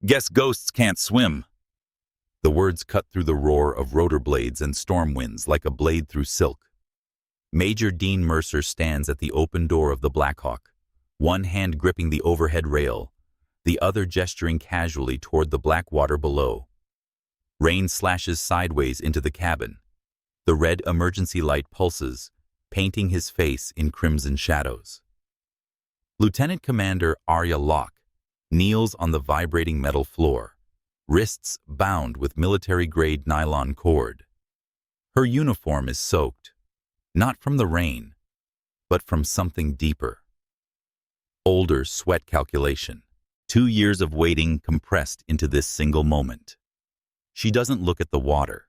Guess ghosts can't swim. The words cut through the roar of rotor blades and storm winds like a blade through silk. Major Dean Mercer stands at the open door of the Blackhawk, one hand gripping the overhead rail, the other gesturing casually toward the black water below. Rain slashes sideways into the cabin. The red emergency light pulses, painting his face in crimson shadows. Lieutenant Commander Arya Locke kneels on the vibrating metal floor, wrists bound with military-grade nylon cord. Her uniform is soaked, not from the rain, but from something deeper. Older sweat calculation. 2 years of waiting compressed into this single moment. She doesn't look at the water.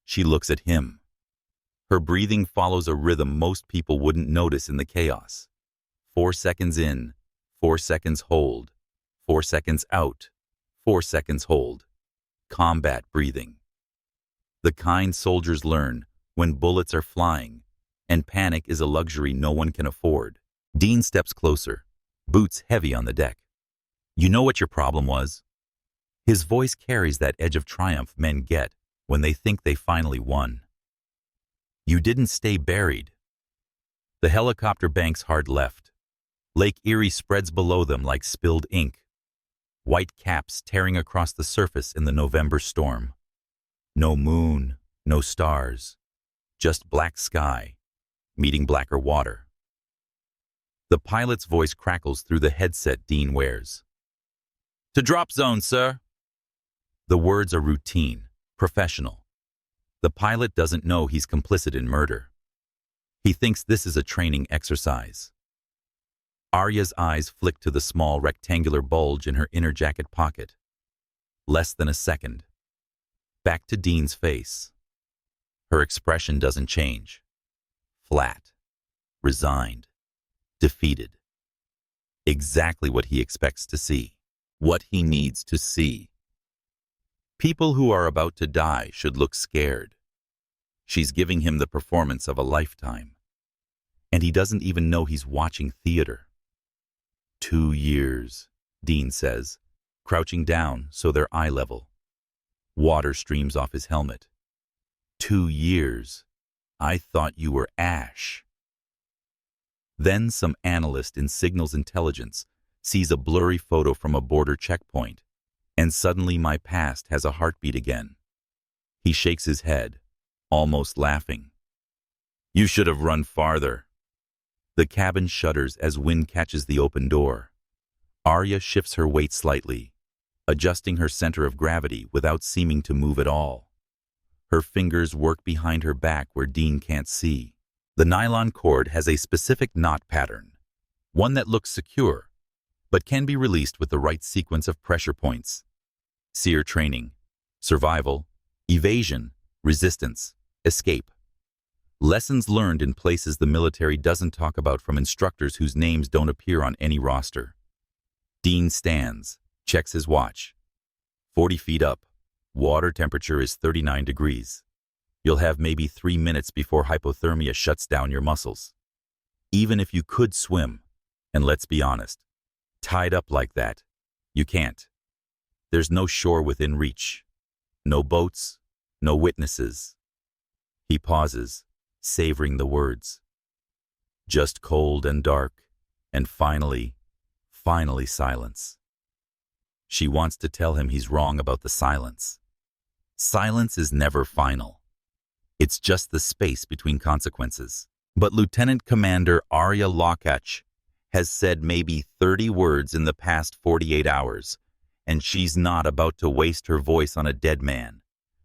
She looks at him. Her breathing follows a rhythm most people wouldn't notice in the chaos. 4 seconds in, 4 seconds hold, 4 seconds out, 4 seconds hold. Combat breathing. The kind soldiers learn when bullets are flying, and panic is a luxury no one can afford. Dean steps closer, boots heavy on the deck. You know what your problem was? His voice carries that edge of triumph men get when they think they finally won. You didn't stay buried. The helicopter banks hard left. Lake Erie spreads below them like spilled ink. White caps tearing across the surface in the November storm. No moon, no stars, just black sky, meeting blacker water. The pilot's voice crackles through the headset Dean wears. To drop zone, sir. The words are routine, professional. The pilot doesn't know he's complicit in murder. He thinks this is a training exercise. Arya's eyes flick to the small rectangular bulge in her inner jacket pocket. Less than a second. Back to Dean's face. Her expression doesn't change. Flat. Resigned. Defeated. Exactly what he expects to see. What he needs to see. People who are about to die should look scared. She's giving him the performance of a lifetime. And he doesn't even know he's watching theater. 2 years, Dean says, crouching down so they're eye level. Water streams off his helmet. 2 years. I thought you were ash. Then some analyst in signals intelligence sees a blurry photo from a border checkpoint, and suddenly my past has a heartbeat again. He shakes his head, almost laughing. You should have run farther. The cabin shudders as wind catches the open door. Arya shifts her weight slightly, adjusting her center of gravity without seeming to move at all. Her fingers work behind her back where Dean can't see. The nylon cord has a specific knot pattern, one that looks secure, but can be released with the right sequence of pressure points. SEER training, survival, evasion, resistance, escape. Lessons learned in places the military doesn't talk about from instructors whose names don't appear on any roster. Dean stands, checks his watch. 40 feet up. Water temperature is 39 degrees. You'll have maybe 3 minutes before hypothermia shuts down your muscles. Even if you could swim, and let's be honest, tied up like that, you can't. There's no shore within reach. No boats, no witnesses. He pauses, savoring the words. Just cold and dark, and finally silence. She wants to tell him he's wrong about the silence. Silence is never final. It's just the space between consequences. But Lieutenant Commander Arya Locke has said maybe 30 words in the past 48 hours, and she's not about to waste her voice on a dead man,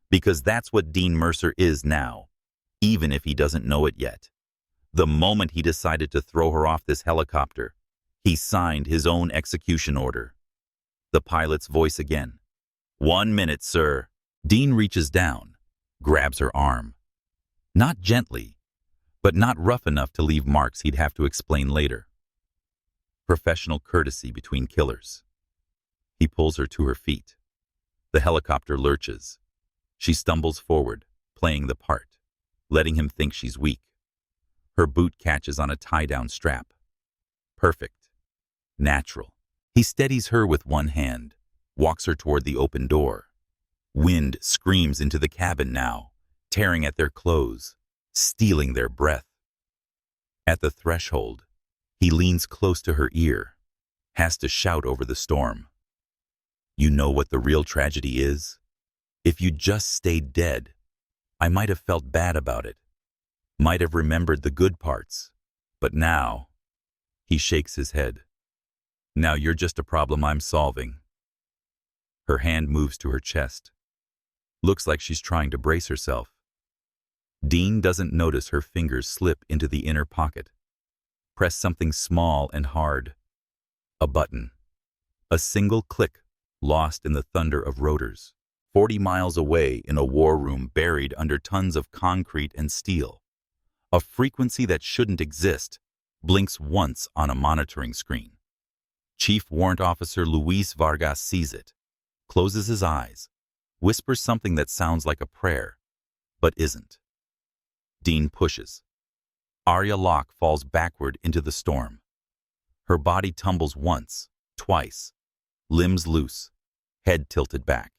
because that's what Dean Mercer is now, even if he doesn't know it yet. The moment he decided to throw her off this helicopter, he signed his own execution order. The pilot's voice again. 1 minute, sir. Dean reaches down, grabs her arm. Not gently, but not rough enough to leave marks he'd have to explain later. Professional courtesy between killers. He pulls her to her feet. The helicopter lurches. She stumbles forward, playing the part, letting him think she's weak. Her boot catches on a tie-down strap. Perfect. Natural. He steadies her with one hand, walks her toward the open door. Wind screams into the cabin now, tearing at their clothes, stealing their breath. At the threshold, he leans close to her ear, has to shout over the storm. You know what the real tragedy is? If you just stayed dead, I might have felt bad about it, might have remembered the good parts, but now, he shakes his head. Now you're just a problem I'm solving. Her hand moves to her chest. Looks like she's trying to brace herself. Dean doesn't notice her fingers slip into the inner pocket. Press something small and hard. A button. A single click, lost in the thunder of rotors. 40 miles away in a war room buried under tons of concrete and steel. A frequency that shouldn't exist blinks once on a monitoring screen. Chief Warrant Officer Luis Vargas sees it, closes his eyes, whispers something that sounds like a prayer, but isn't. Dean pushes. Arya Locke falls backward into the storm. Her body tumbles once, twice, limbs loose, head tilted back.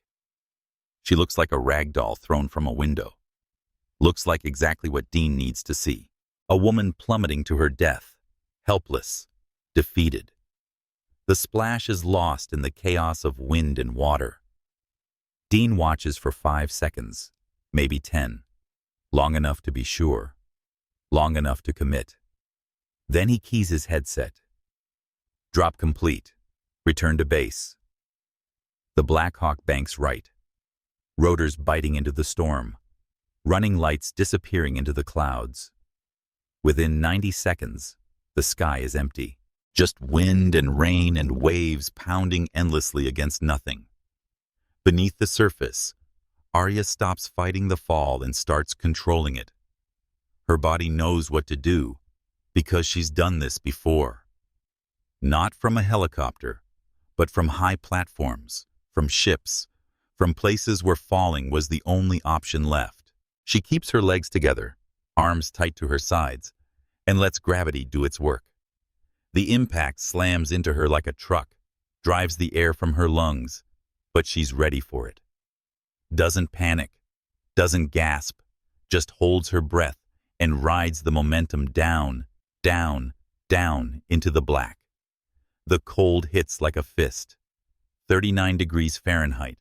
She looks like a rag doll thrown from a window. Looks like exactly what Dean needs to see. A woman plummeting to her death, helpless, defeated. The splash is lost in the chaos of wind and water. Dean watches for 5 seconds, maybe 10. Long enough to be sure. Long enough to commit. Then he keys his headset. Drop complete. Return to base. The Black Hawk banks right. Rotors biting into the storm. Running lights disappearing into the clouds. Within 90 seconds, the sky is empty. Just wind and rain and waves pounding endlessly against nothing. Beneath the surface, Arya stops fighting the fall and starts controlling it. Her body knows what to do because she's done this before. Not from a helicopter, but from high platforms, from ships, from places where falling was the only option left. She keeps her legs together, arms tight to her sides, and lets gravity do its work. The impact slams into her like a truck, drives the air from her lungs, but she's ready for it. Doesn't panic, doesn't gasp, just holds her breath and rides the momentum down, down, down into the black. The cold hits like a fist. 39 degrees Fahrenheit,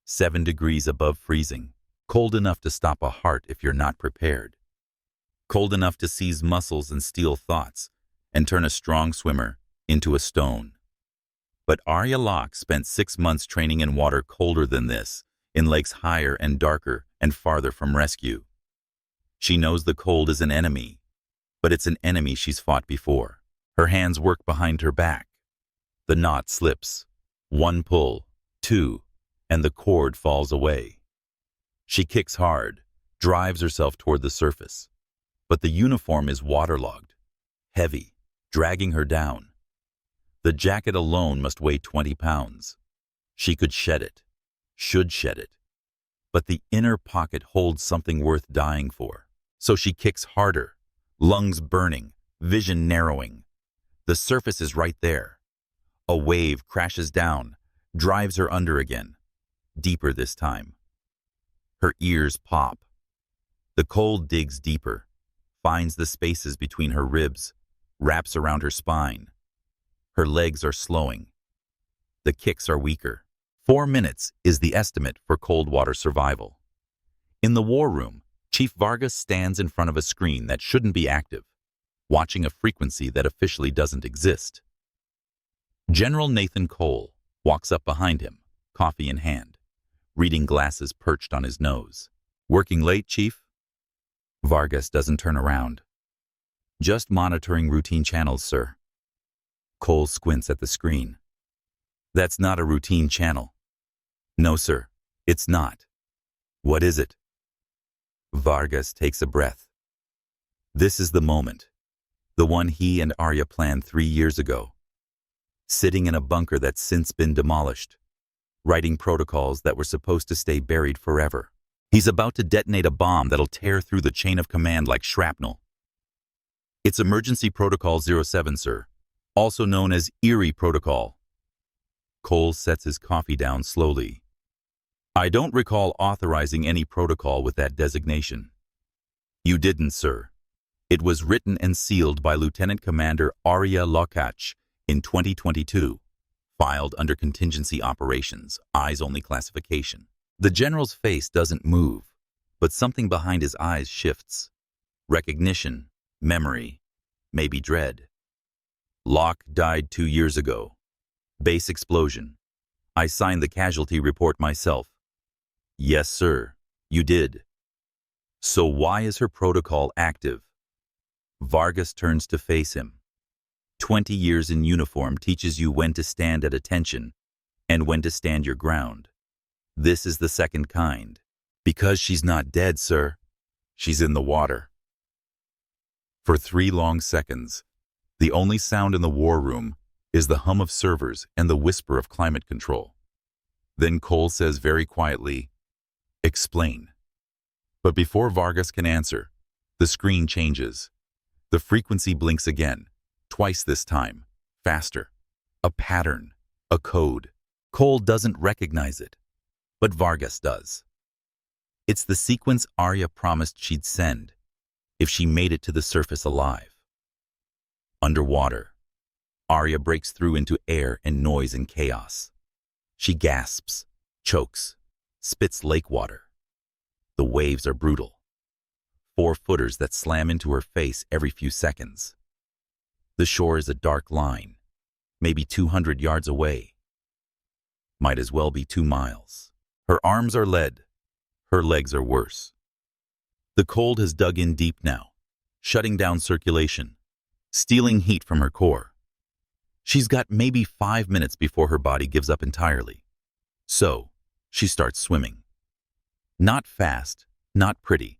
7 degrees above freezing. Cold enough to stop a heart if you're not prepared. Cold enough to seize muscles and steal thoughts and turn a strong swimmer into a stone. But Arya Locke spent 6 months training in water colder than this, in lakes higher and darker and farther from rescue. She knows the cold is an enemy, but it's an enemy she's fought before. Her hands work behind her back. The knot slips. 1 pull, 2, and the cord falls away. She kicks hard, drives herself toward the surface. But the uniform is waterlogged, heavy, dragging her down. The jacket alone must weigh 20 pounds. She could shed it, should shed it. But the inner pocket holds something worth dying for. So she kicks harder, lungs burning, vision narrowing. The surface is right there. A wave crashes down, drives her under again, deeper this time. Her ears pop. The cold digs deeper, finds the spaces between her ribs, wraps around her spine. Her legs are slowing. The kicks are weaker. 4 minutes is the estimate for cold water survival. In the war room, Chief Vargas stands in front of a screen that shouldn't be active, watching a frequency that officially doesn't exist. General Nathan Cole walks up behind him, coffee in hand, reading glasses perched on his nose. Working late, Chief? Vargas doesn't turn around. Just monitoring routine channels, sir. Cole squints at the screen. That's not a routine channel. No, sir, it's not. What is it? Vargas takes a breath. This is the moment. The one he and Arya planned 3 years ago. Sitting in a bunker that's since been demolished. Writing protocols that were supposed to stay buried forever. He's about to detonate a bomb that'll tear through the chain of command like shrapnel. It's Emergency Protocol 07, sir. Also known as Erie Protocol. Cole sets his coffee down slowly. I don't recall authorizing any protocol with that designation. You didn't, sir. It was written and sealed by Lieutenant Commander Arya Lokach in 2022, filed under Contingency Operations, Eyes-Only Classification. The General's face doesn't move, but something behind his eyes shifts. Recognition, memory, maybe dread. Locke died 2 years ago. Base explosion. I signed the casualty report myself. Yes, sir, you did. So why is her protocol active? Vargas turns to face him. 20 years in uniform teaches you when to stand at attention and when to stand your ground. This is the second kind. Because she's not dead, sir. She's in the water. For 3 long seconds, the only sound in the war room is the hum of servers and the whisper of climate control. Then Cole says very quietly, "Explain." But before Vargas can answer, the screen changes. The frequency blinks again, twice this time, faster. A pattern, a code. Cole doesn't recognize it, but Vargas does. It's the sequence Arya promised she'd send if she made it to the surface alive. Underwater, Arya breaks through into air and noise and chaos. She gasps, chokes, spits lake water. The waves are brutal. 4-footers that slam into her face every few seconds. The shore is a dark line, maybe 200 yards away. Might as well be 2 miles. Her arms are lead. Her legs are worse. The cold has dug in deep now, shutting down circulation, stealing heat from her core. She's got maybe 5 minutes before her body gives up entirely. So, she starts swimming. Not fast, not pretty.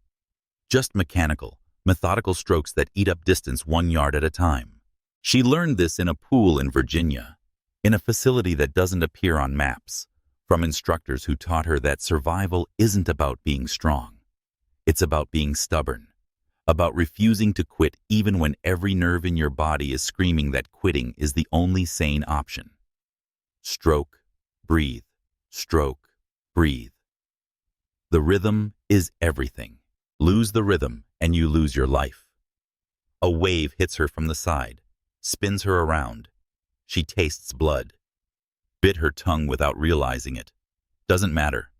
Just mechanical, methodical strokes that eat up distance 1 yard at a time. She learned this in a pool in Virginia, in a facility that doesn't appear on maps, from instructors who taught her that survival isn't about being strong. It's about being stubborn, about refusing to quit even when every nerve in your body is screaming that quitting is the only sane option. Stroke, breathe, stroke, breathe. The rhythm is everything. Lose the rhythm and you lose your life. A wave hits her from the side, spins her around. She tastes blood. Bit her tongue without realizing it. Doesn't matter.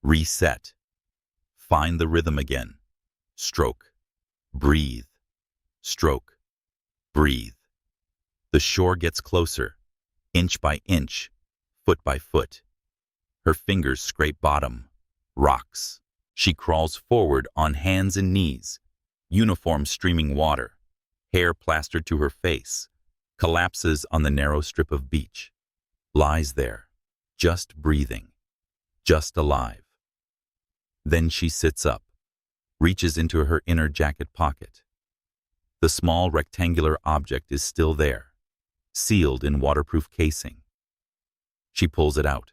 Reset. Find the rhythm again. Stroke. Breathe. Stroke. Breathe. The shore gets closer, inch by inch, foot by foot. Her fingers scrape bottom. Rocks. She crawls forward on hands and knees, uniform streaming water, hair plastered to her face, collapses on the narrow strip of beach, lies there, just breathing, just alive. Then she sits up, reaches into her inner jacket pocket. The small rectangular object is still there, sealed in waterproof casing. She pulls it out.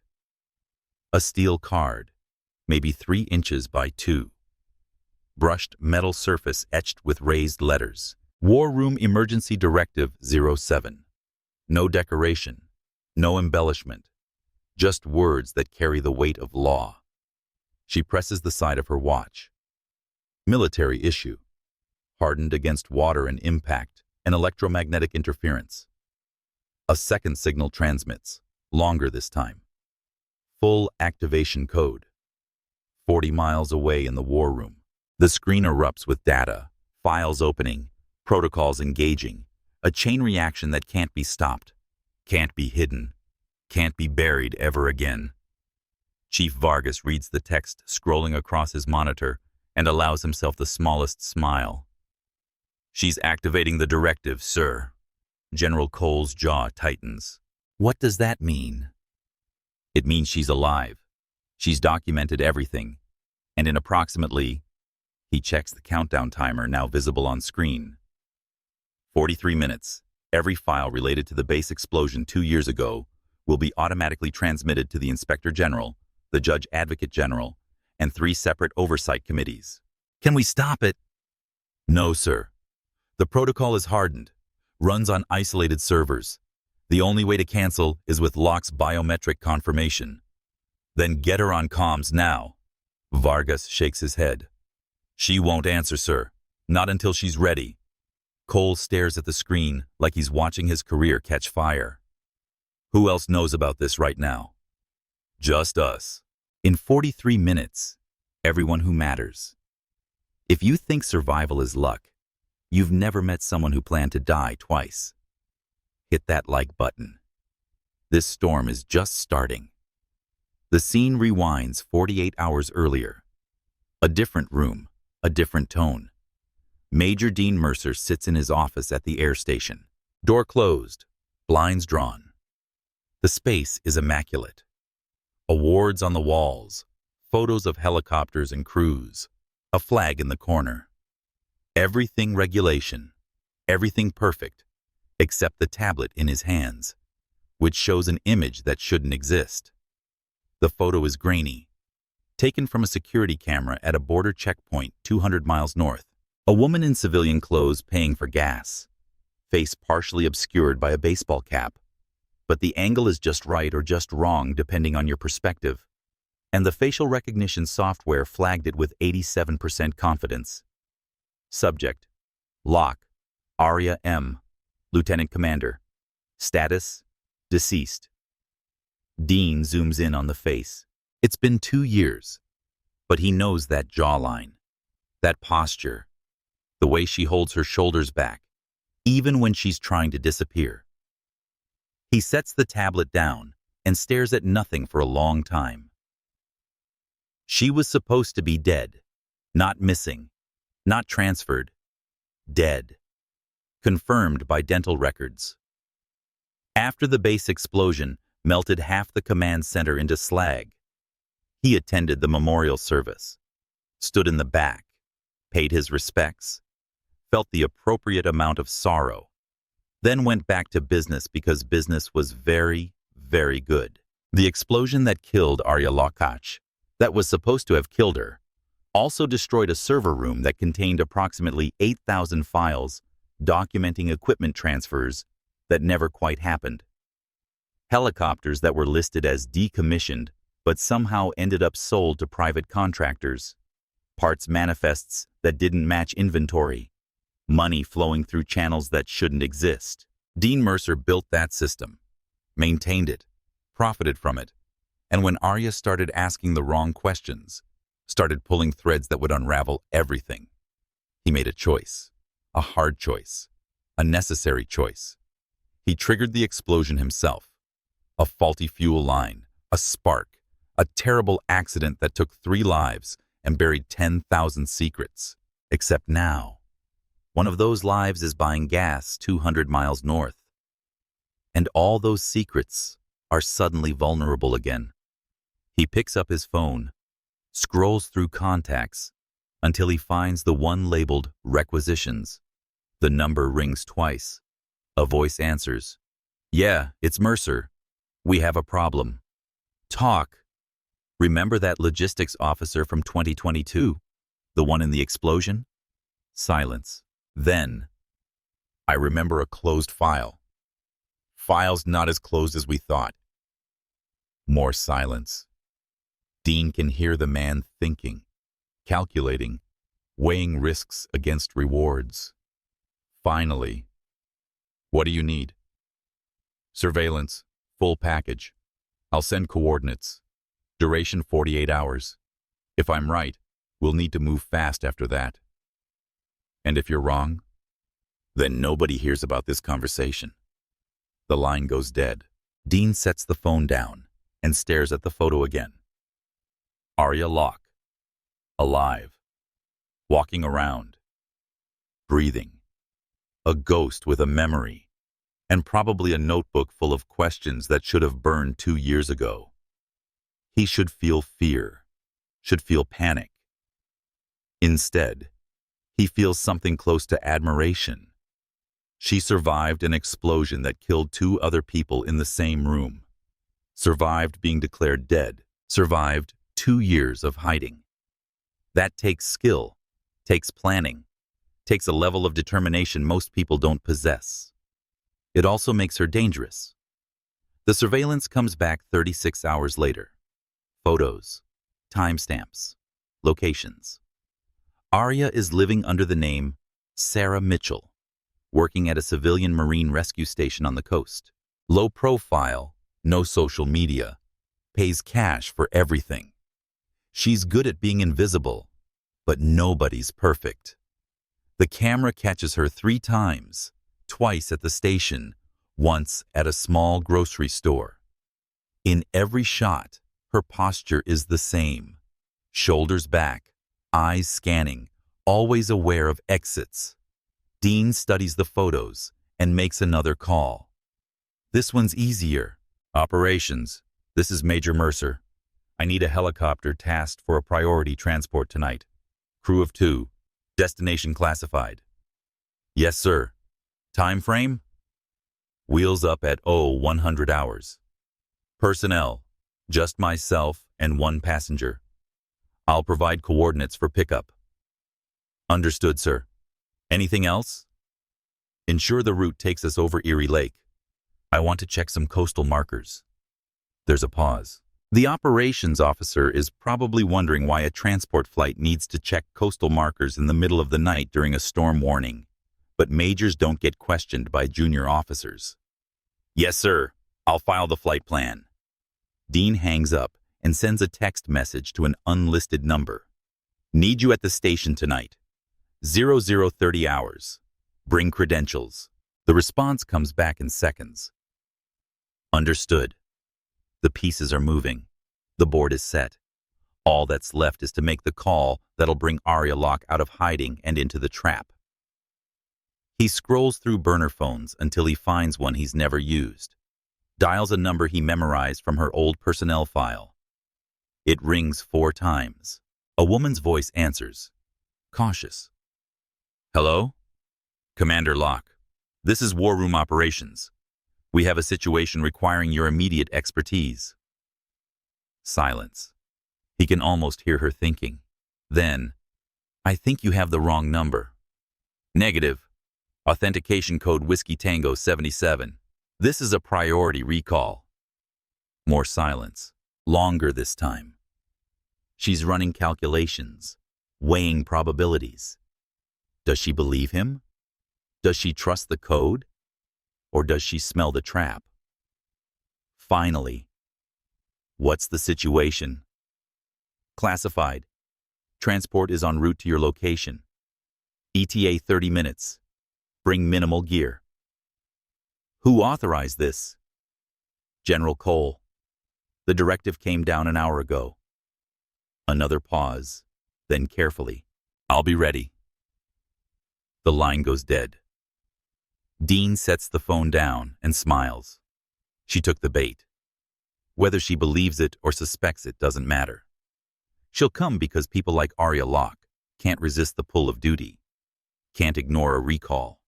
A steel card, maybe 3 inches by 2. Brushed metal surface etched with raised letters. War Room Emergency Directive 07. No decoration, no embellishment, just words that carry the weight of law. She presses the side of her watch. Military issue. Hardened against water and impact and electromagnetic interference. A second signal transmits, longer this time. Full activation code. 40 miles away in the war room. The screen erupts with data, files opening, protocols engaging, a chain reaction that can't be stopped, can't be hidden, can't be buried ever again. Chief Vargas reads the text scrolling across his monitor and allows himself the smallest smile. She's activating the directive, sir. General Cole's jaw tightens. What does that mean? It means she's alive. She's documented everything. And in approximately, he checks the countdown timer now visible on screen. 43 minutes, every file related to the base explosion 2 years ago will be automatically transmitted to the Inspector General, the Judge Advocate General, and 3 separate oversight committees. Can we stop it? No, sir. The protocol is hardened, runs on isolated servers. The only way to cancel is with Locke's biometric confirmation. Then get her on comms now. Vargas shakes his head. She won't answer, sir. Not until she's ready. Cole stares at the screen like he's watching his career catch fire. Who else knows about this right now? Just us. In 43 minutes, everyone who matters. If you think survival is luck, you've never met someone who planned to die twice. Hit that like button. This storm is just starting. The scene rewinds 48 hours earlier. A different room, a different tone. Major Dean Mercer sits in his office at the air station. Door closed, blinds drawn. The space is immaculate. Awards on the walls, photos of helicopters and crews, a flag in the corner. Everything regulation, everything perfect, except the tablet in his hands, which shows an image that shouldn't exist. The photo is grainy, taken from a security camera at a border checkpoint 200 miles north. A woman in civilian clothes paying for gas, face partially obscured by a baseball cap. But the angle is just right or just wrong depending on your perspective, and the facial recognition software flagged it with 87% confidence. Subject: Locke, Arya M., Lieutenant Commander. Status: deceased. Dean zooms in on the face. It's been 2 years, but he knows that jawline, that posture, the way she holds her shoulders back, even when she's trying to disappear. He sets the tablet down and stares at nothing for a long time. She was supposed to be dead, not missing, not transferred. Dead. Confirmed by dental records. After the base explosion melted half the command center into slag, he attended the memorial service, stood in the back, paid his respects, felt the appropriate amount of sorrow, then went back to business because business was very, very good. The explosion that killed Arya Lokach, that was supposed to have killed her, also destroyed a server room that contained approximately 8,000 files documenting equipment transfers that never quite happened. Helicopters that were listed as decommissioned but somehow ended up sold to private contractors. Parts manifests that didn't match inventory. Money flowing through channels that shouldn't exist. Dean Mercer built that system, maintained it, profited from it, and when Arya started asking the wrong questions, started pulling threads that would unravel everything, he made a choice, a hard choice, a necessary choice. He triggered the explosion himself, a faulty fuel line, a spark, a terrible accident that took 3 lives and buried 10,000 secrets. Except now, one of those lives is buying gas 200 miles north. And all those secrets are suddenly vulnerable again. He picks up his phone, scrolls through contacts, until he finds the one labeled requisitions. The number rings twice. A voice answers. "Yeah, it's Mercer. We have a problem." "Talk. Remember that logistics officer from 2022? The one in the explosion?" Silence. Then, "I remember a closed file. File's not as closed as we thought." More silence. Dean can hear the man thinking, calculating, weighing risks against rewards. Finally, "What do you need?" "Surveillance, full package. I'll send coordinates. Duration 48 hours. If I'm right, we'll need to move fast after that. And if you're wrong, then nobody hears about this conversation." The line goes dead. Dean sets the phone down and stares at the photo again. Arya Locke, alive, walking around, breathing, a ghost with a memory, and probably a notebook full of questions that should have burned 2 years ago. He should feel fear, should feel panic. Instead, he feels something close to admiration. She survived an explosion that killed 2 other people in the same room, survived being declared dead, survived 2 years of hiding. That takes skill, takes planning, takes a level of determination most people don't possess. It also makes her dangerous. The surveillance comes back 36 hours later. Photos, timestamps, locations. Arya is living under the name Sarah Mitchell, working at a civilian marine rescue station on the coast. Low profile, no social media, pays cash for everything. She's good at being invisible, but nobody's perfect. The camera catches her 3 times, twice at the station, once at a small grocery store. In every shot, her posture is the same. Shoulders back, eyes scanning, always aware of exits. Dean studies the photos and makes another call. This one's easier. Operations. This is Major Mercer. I need a helicopter tasked for a priority transport tonight. Crew of 2. Destination classified. Yes, sir. Time frame? Wheels up at 100 hours. Personnel. Just myself and 1 passenger. I'll provide coordinates for pickup. Understood, sir. Anything else? Ensure the route takes us over Erie Lake. I want to check some coastal markers. There's a pause. The operations officer is probably wondering why a transport flight needs to check coastal markers in the middle of the night during a storm warning. But majors don't get questioned by junior officers. Yes, sir. I'll file the flight plan. Dean hangs up and sends a text message to an unlisted number. Need you at the station tonight. 0030 hours. Bring credentials. The response comes back in seconds. Understood. The pieces are moving. The board is set. All that's left is to make the call that'll bring Arya Locke out of hiding and into the trap. He scrolls through burner phones until he finds one he's never used. Dials a number he memorized from her old personnel file. It rings 4 times. A woman's voice answers, cautious. Hello? Commander Locke. This is War Room Operations. We have a situation requiring your immediate expertise. Silence. He can almost hear her thinking. Then, I think you have the wrong number. Negative. Authentication code Whiskey Tango 77. This is a priority recall. More silence. Longer this time. She's running calculations, weighing probabilities. Does she believe him? Does she trust the code? Or does she smell the trap? Finally, what's the situation? Classified. Transport is en route to your location. ETA 30 minutes. Bring minimal gear. Who authorized this? General Cole. The directive came down an hour ago. Another pause, then carefully. I'll be ready. The line goes dead. Dean sets the phone down and smiles. She took the bait. Whether she believes it or suspects it doesn't matter. She'll come because people like Arya Locke can't resist the pull of duty, can't ignore a recall.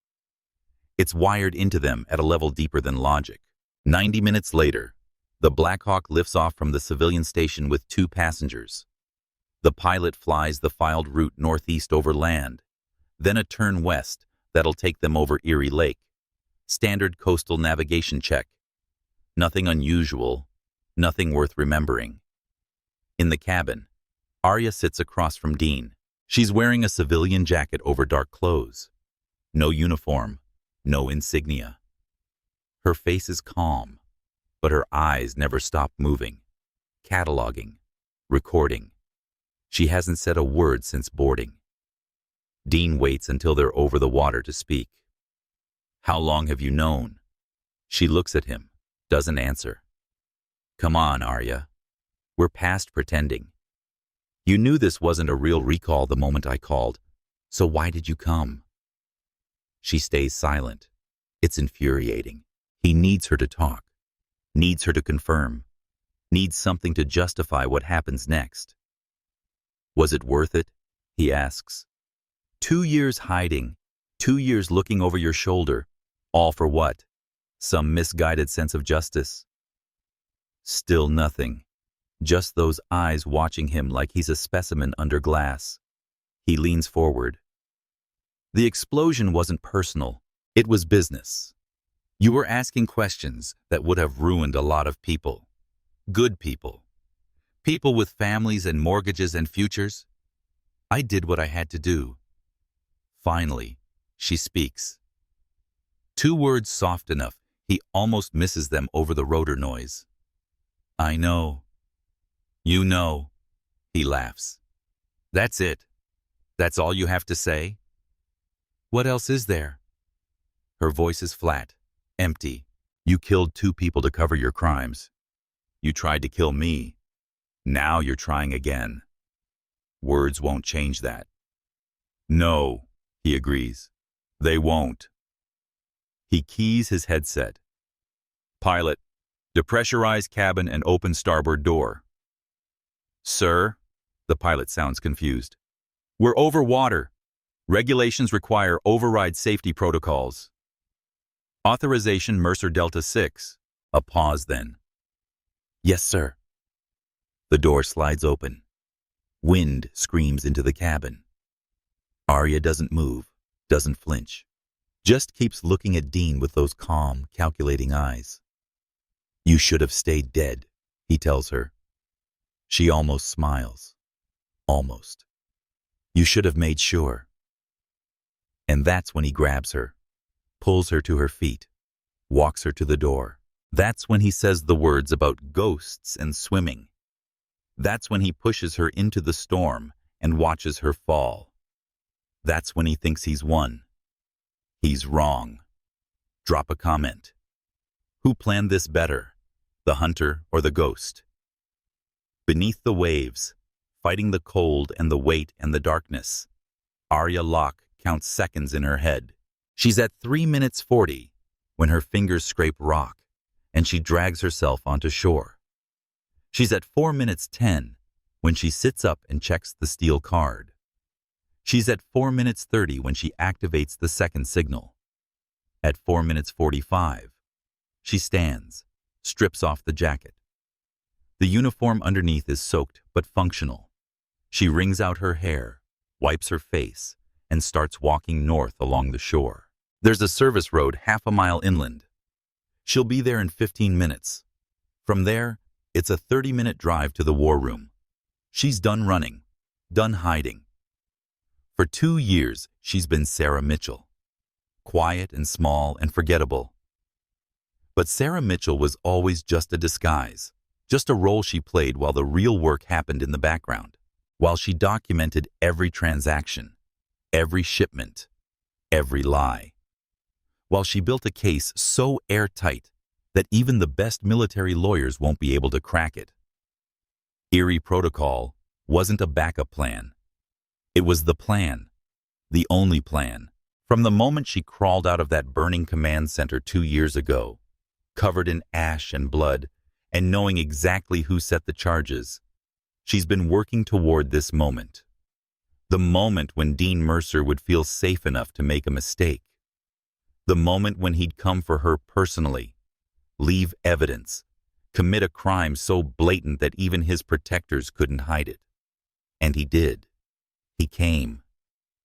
It's wired into them at a level deeper than logic. 90 minutes later, the Black Hawk lifts off from the civilian station with 2 passengers. The pilot flies the filed route northeast over land, then a turn west that'll take them over Erie Lake. Standard coastal navigation check. Nothing unusual, nothing worth remembering. In the cabin, Arya sits across from Dean. She's wearing a civilian jacket over dark clothes. No uniform, no insignia. Her face is calm, but her eyes never stop moving, cataloging, recording. She hasn't said a word since boarding. Dean waits until they're over the water to speak. How long have you known? She looks at him, doesn't answer. Come on, Arya. We're past pretending. You knew this wasn't a real recall the moment I called, so why did you come? She stays silent. It's infuriating. He needs her to talk, needs her to confirm, needs something to justify what happens next. Was it worth it? He asks. 2 years hiding, 2 years looking over your shoulder, all for what? Some misguided sense of justice? Still nothing. Just those eyes watching him like he's a specimen under glass. He leans forward. The explosion wasn't personal. It was business. You were asking questions that would have ruined a lot of people. Good people. People with families and mortgages and futures. I did what I had to do. Finally, she speaks. 2 words soft enough, he almost misses them over the rotor noise. I know. You know. He laughs. That's it. That's all you have to say? What else is there? Her voice is flat, empty. You killed 2 people to cover your crimes. You tried to kill me. Now you're trying again. Words won't change that. No, he agrees. They won't. He keys his headset. Pilot, depressurize cabin and open starboard door. Sir? The pilot sounds confused. We're over water. Regulations require override safety protocols. Authorization Mercer Delta 6. A pause then. Yes, sir. The door slides open. Wind screams into the cabin. Arya doesn't move, doesn't flinch. Just keeps looking at Dean with those calm, calculating eyes. You should have stayed dead, he tells her. She almost smiles. Almost. You should have made sure. And that's when he grabs her, pulls her to her feet, walks her to the door. That's when he says the words about ghosts and swimming. That's when he pushes her into the storm and watches her fall. That's when he thinks he's won. He's wrong. Drop a comment. Who planned this better, the hunter or the ghost? Beneath the waves, fighting the cold and the weight and the darkness, Arya Locke counts seconds in her head. She's at 3 minutes 40 when her fingers scrape rock and she drags herself onto shore. She's at 4 minutes 10 when she sits up and checks the steel card. She's at 4 minutes 30 when she activates the second signal. At 4 minutes 45, she stands, strips off the jacket. The uniform underneath is soaked but functional. She wrings out her hair, wipes her face, and starts walking north along the shore. There's a service road half a mile inland. She'll be there in 15 minutes. From there, it's a 30-minute drive to the war room. She's done running, done hiding. For 2 years, she's been Sarah Mitchell. Quiet and small and forgettable. But Sarah Mitchell was always just a disguise, just a role she played while the real work happened in the background, while she documented every transaction, every shipment, every lie. While she built a case so airtight that even the best military lawyers won't be able to crack it. Erie Protocol wasn't a backup plan. It was the plan, the only plan. From the moment she crawled out of that burning command center 2 years ago, covered in ash and blood, and knowing exactly who set the charges, she's been working toward this moment. The moment when Dean Mercer would feel safe enough to make a mistake. The moment when he'd come for her personally, leave evidence, commit a crime so blatant that even his protectors couldn't hide it. And he did. He came.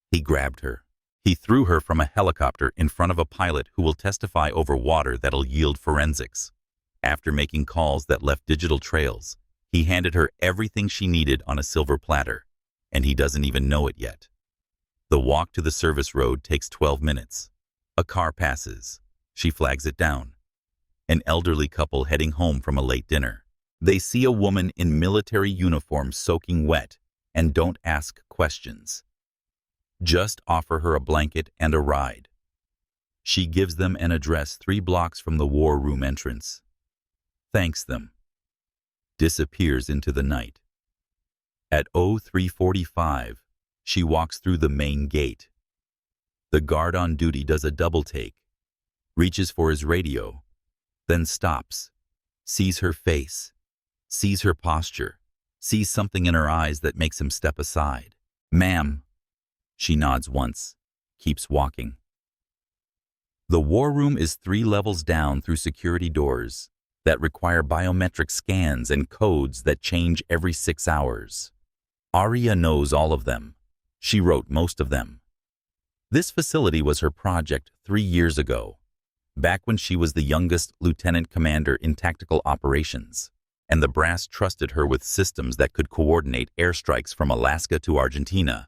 He grabbed her. He threw her from a helicopter in front of a pilot who will testify over water that'll yield forensics. After making calls that left digital trails, he handed her everything she needed on a silver platter, and he doesn't even know it yet. The walk to the service road takes 12 minutes. A car passes. She flags it down. An elderly couple heading home from a late dinner. They see a woman in military uniform soaking wet and don't ask questions. Just offer her a blanket and a ride. She gives them an address 3 blocks from the war room entrance. Thanks them. Disappears into the night. At 03:45, she walks through the main gate. The guard on duty does a double take, reaches for his radio, then stops, sees her face, sees her posture, sees something in her eyes that makes him step aside. Ma'am. She nods once, keeps walking. The war room is 3 levels down through security doors that require biometric scans and codes that change every 6 hours. Arya knows all of them. She wrote most of them. This facility was her project 3 years ago, back when she was the youngest lieutenant commander in tactical operations, and the brass trusted her with systems that could coordinate airstrikes from Alaska to Argentina.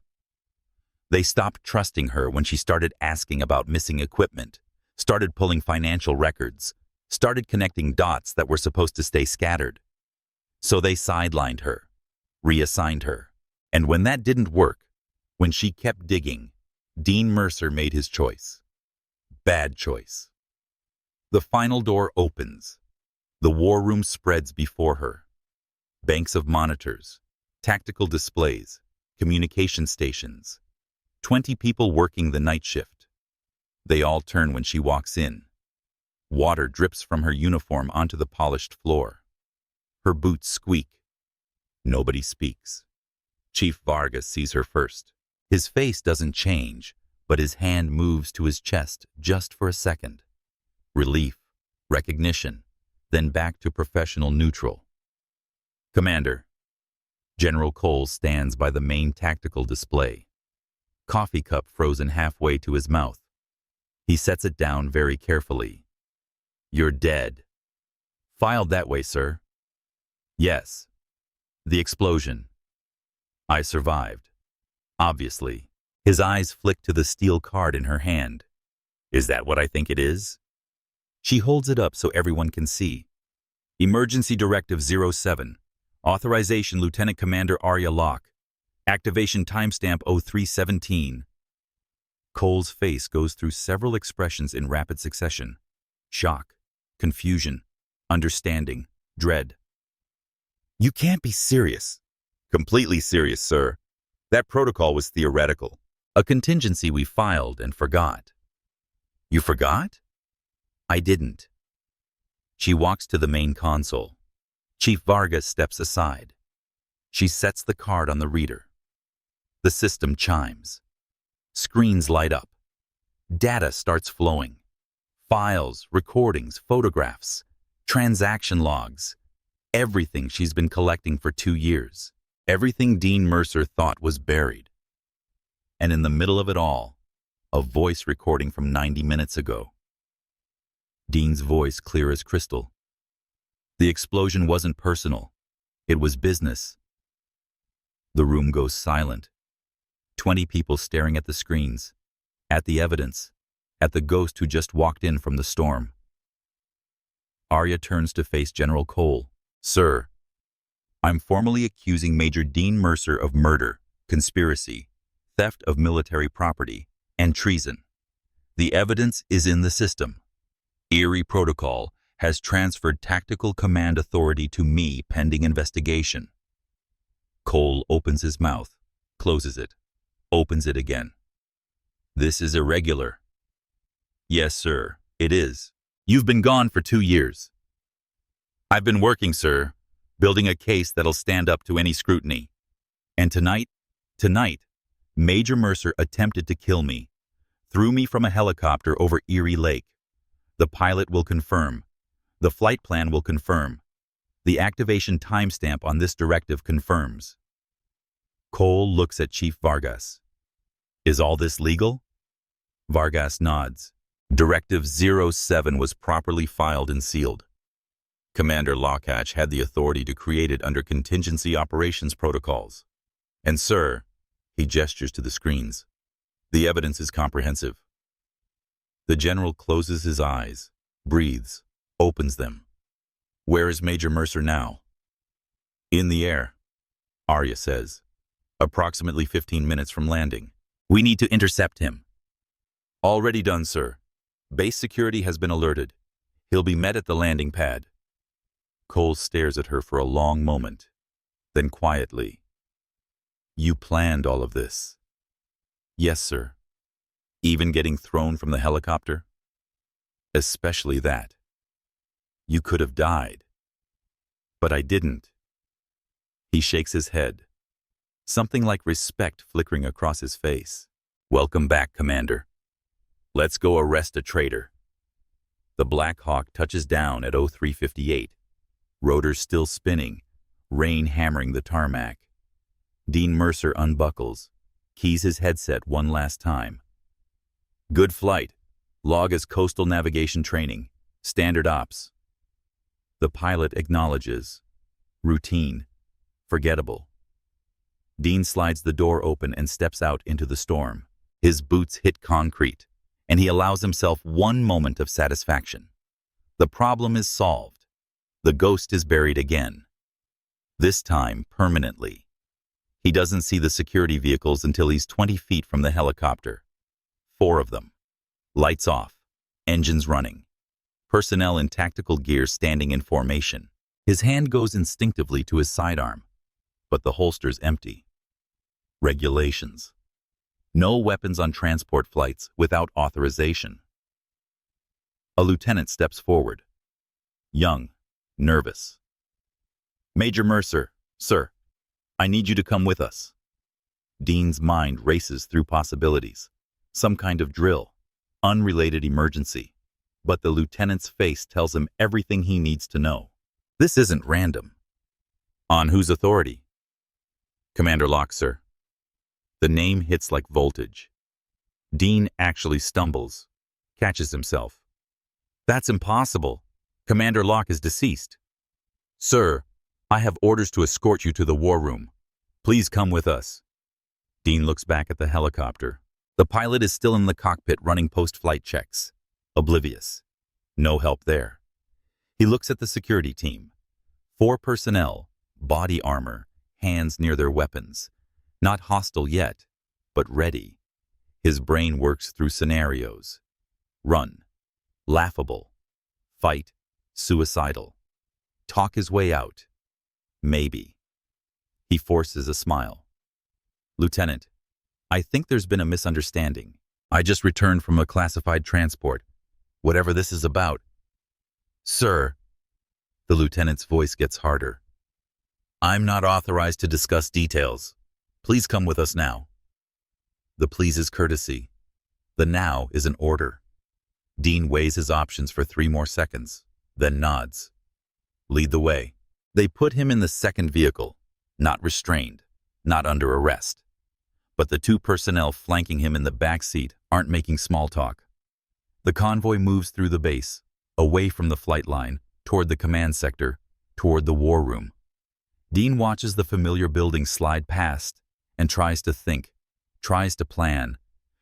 They stopped trusting her when she started asking about missing equipment, started pulling financial records, started connecting dots that were supposed to stay scattered. So they sidelined her, reassigned her, and when that didn't work, when she kept digging, Dean Mercer made his choice. Bad choice. The final door opens. The war room spreads before her. Banks of monitors, tactical displays, communication stations, 20 people working the night shift. They all turn when she walks in. Water drips from her uniform onto the polished floor. Her boots squeak. Nobody speaks. Chief Vargas sees her first. His face doesn't change, but his hand moves to his chest just for a second. Relief, recognition, then back to professional neutral. Commander. General Cole stands by the main tactical display. Coffee cup frozen halfway to his mouth. He sets it down very carefully. You're dead. Filed that way, sir. Yes. The explosion. I survived. Obviously. His eyes flick to the steel card in her hand. Is that what I think it is? She holds it up so everyone can see. Emergency Directive 07. Authorization Lieutenant Commander Arya Locke. Activation timestamp 0317. Cole's face goes through several expressions in rapid succession. Shock, confusion, understanding, dread. You can't be serious. Completely serious, sir. That protocol was theoretical. A contingency we filed and forgot. You forgot? I didn't. She walks to the main console. Chief Vargas steps aside. She sets the card on the reader. The system chimes. Screens light up. Data starts flowing. Files, recordings, photographs, transaction logs. Everything she's been collecting for 2 years. Everything Dean Mercer thought was buried. And in the middle of it all, a voice recording from 90 minutes ago. Dean's voice clear as crystal. The explosion wasn't personal. It was business. The room goes silent. 20 people staring at the screens, at the evidence, at the ghost who just walked in from the storm. Arya turns to face General Cole. Sir, I'm formally accusing Major Dean Mercer of murder, conspiracy, theft of military property, and treason. The evidence is in the system. Erie Protocol has transferred tactical command authority to me pending investigation. Cole opens his mouth, closes it, opens it again. This is irregular. Yes, sir, it is. You've been gone for 2 years. I've been working, sir, building a case that'll stand up to any scrutiny. And tonight, Major Mercer attempted to kill me, threw me from a helicopter over Erie Lake. The pilot will confirm. The flight plan will confirm. The activation timestamp on this directive confirms. Cole looks at Chief Vargas. Is all this legal? Vargas nods. Directive 07 was properly filed and sealed. Commander Lockhatch had the authority to create it under contingency operations protocols. And sir, he gestures to the screens. The evidence is comprehensive. The general closes his eyes, breathes, opens them. Where is Major Mercer now? In the air, Arya says. Approximately 15 minutes from landing. We need to intercept him. Already done, sir. Base security has been alerted. He'll be met at the landing pad. Cole stares at her for a long moment, then quietly. You planned all of this? Yes, sir. Even getting thrown from the helicopter? Especially that. You could have died. But I didn't. He shakes his head, something like respect flickering across his face. Welcome back, Commander. Let's go arrest a traitor. The Black Hawk touches down at 0358. Rotors still spinning, rain hammering the tarmac. Dean Mercer unbuckles, keys his headset one last time. Good flight. Log as coastal navigation training. Standard ops. The pilot acknowledges. Routine. Forgettable. Dean slides the door open and steps out into the storm. His boots hit concrete, and he allows himself one moment of satisfaction. The problem is solved. The ghost is buried again. This time, permanently. He doesn't see the security vehicles until he's 20 feet from the helicopter. 4 of them. Lights off. Engines running. Personnel in tactical gear standing in formation. His hand goes instinctively to his sidearm, but the holster's empty. Regulations. No weapons on transport flights without authorization. A lieutenant steps forward. Young, nervous. Major Mercer, sir, I need you to come with us. Dean's mind races through possibilities. Some kind of drill, unrelated emergency. But the lieutenant's face tells him everything he needs to know. This isn't random. On whose authority? Commander Locke, sir. The name hits like voltage. Dean actually stumbles, catches himself. That's impossible. Commander Locke is deceased. Sir, I have orders to escort you to the war room. Please come with us. Dean looks back at the helicopter. The pilot is still in the cockpit running post-flight checks. Oblivious. No help there. He looks at the security team. 4 personnel, body armor, hands near their weapons. Not hostile yet, but ready. His brain works through scenarios. Run. Laughable. Fight. Suicidal. Talk his way out. Maybe. He forces a smile. Lieutenant, I think there's been a misunderstanding. I just returned from a classified transport. Whatever this is about. Sir, the lieutenant's voice gets harder. I'm not authorized to discuss details. Please come with us now. The please is courtesy. The now is an order. Dean weighs his options for 3 more seconds, then nods. Lead the way. They put him in the second vehicle, not restrained, not under arrest. But the 2 personnel flanking him in the back seat aren't making small talk. The convoy moves through the base, away from the flight line, toward the command sector, toward the war room. Dean watches the familiar building slide past and tries to think, tries to plan,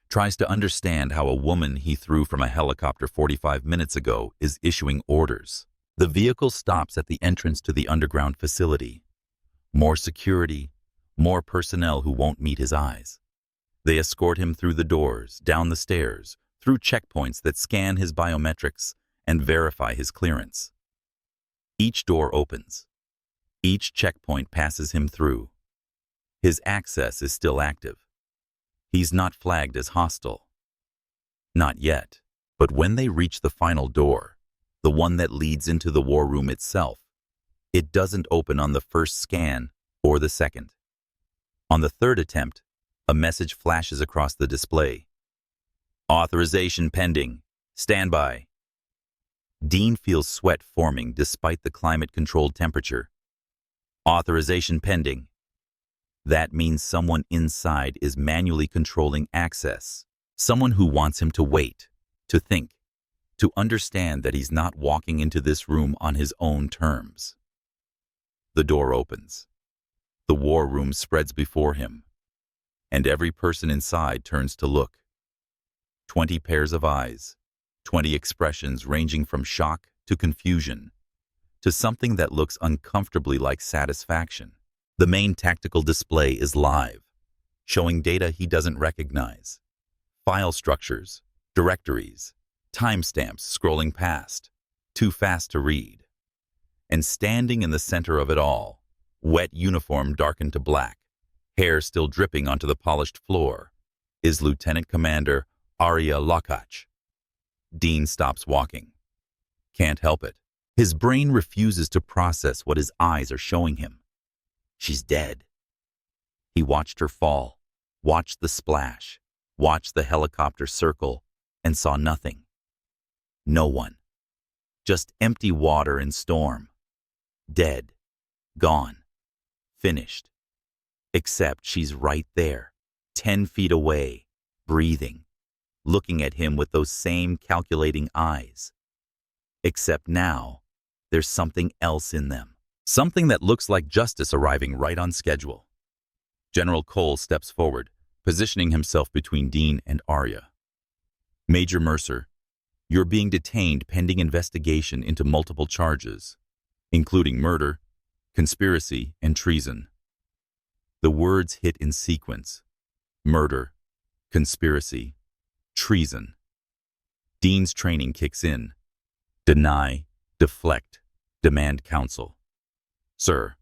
tries to understand how a woman he threw from a helicopter 45 minutes ago is issuing orders. The vehicle stops at the entrance to the underground facility. More security, more personnel who won't meet his eyes. They escort him through the doors, down the stairs, through checkpoints that scan his biometrics and verify his clearance. Each door opens. Each checkpoint passes him through. His access is still active. He's not flagged as hostile. Not yet. But when they reach the final door, the one that leads into the war room itself, it doesn't open on the first scan or the second. On the third attempt, a message flashes across the display. Authorization pending. Stand by. Dean feels sweat forming despite the climate-controlled temperature. Authorization pending. That means someone inside is manually controlling access. Someone who wants him to wait, to think, to understand that he's not walking into this room on his own terms. The door opens. The war room spreads before him, and every person inside turns to look. 20 pairs of eyes, 20 expressions ranging from shock to confusion, to something that looks uncomfortably like satisfaction. The main tactical display is live, showing data he doesn't recognize. File structures, directories, timestamps scrolling past, too fast to read. And standing in the center of it all, wet uniform darkened to black, hair still dripping onto the polished floor, is Lieutenant Commander Arya Lockhart. Dean stops walking. Can't help it. His brain refuses to process what his eyes are showing him. She's dead. He watched her fall, watched the splash, watched the helicopter circle, and saw nothing. No one. Just empty water and storm. Dead. Gone. Finished. Except she's right there, 10 feet away, breathing. looking at him with those same calculating eyes. Except now, there's something else in them. Something that looks like justice arriving right on schedule. General Cole steps forward, positioning himself between Dean and Arya. Major Mercer, you're being detained pending investigation into multiple charges, including murder, conspiracy, and treason. The words hit in sequence. Murder, conspiracy, treason. Dean's training kicks in. Deny, deflect, demand counsel. Sir,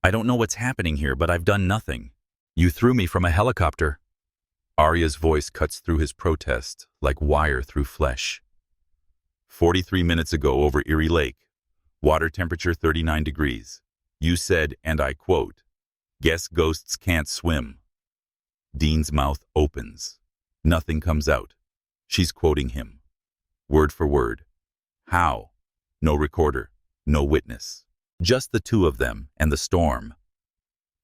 I don't know what's happening here, but I've done nothing. You threw me from a helicopter. Arya's voice cuts through his protest like wire through flesh. 43 minutes ago over Erie Lake, water temperature 39 degrees. You said, and I quote, "Guess ghosts can't swim." Dean's mouth opens. Nothing comes out. She's quoting him. Word for word. How? No recorder, no witness. Just the two of them and the storm.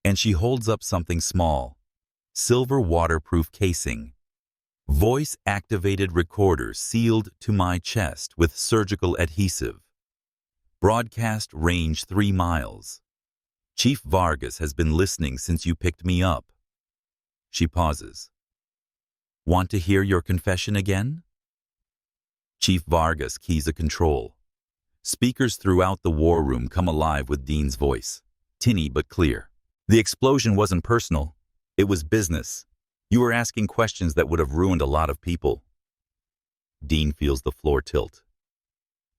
And she holds up something small. Silver waterproof casing. Voice-activated recorder sealed to my chest with surgical adhesive. Broadcast range 3 miles. Chief Vargas has been listening since you picked me up. She pauses. Want to hear your confession again? Chief Vargas keys a control. Speakers throughout the war room come alive with Dean's voice, tinny but clear. The explosion wasn't personal. It was business. You were asking questions that would have ruined a lot of people. Dean feels the floor tilt.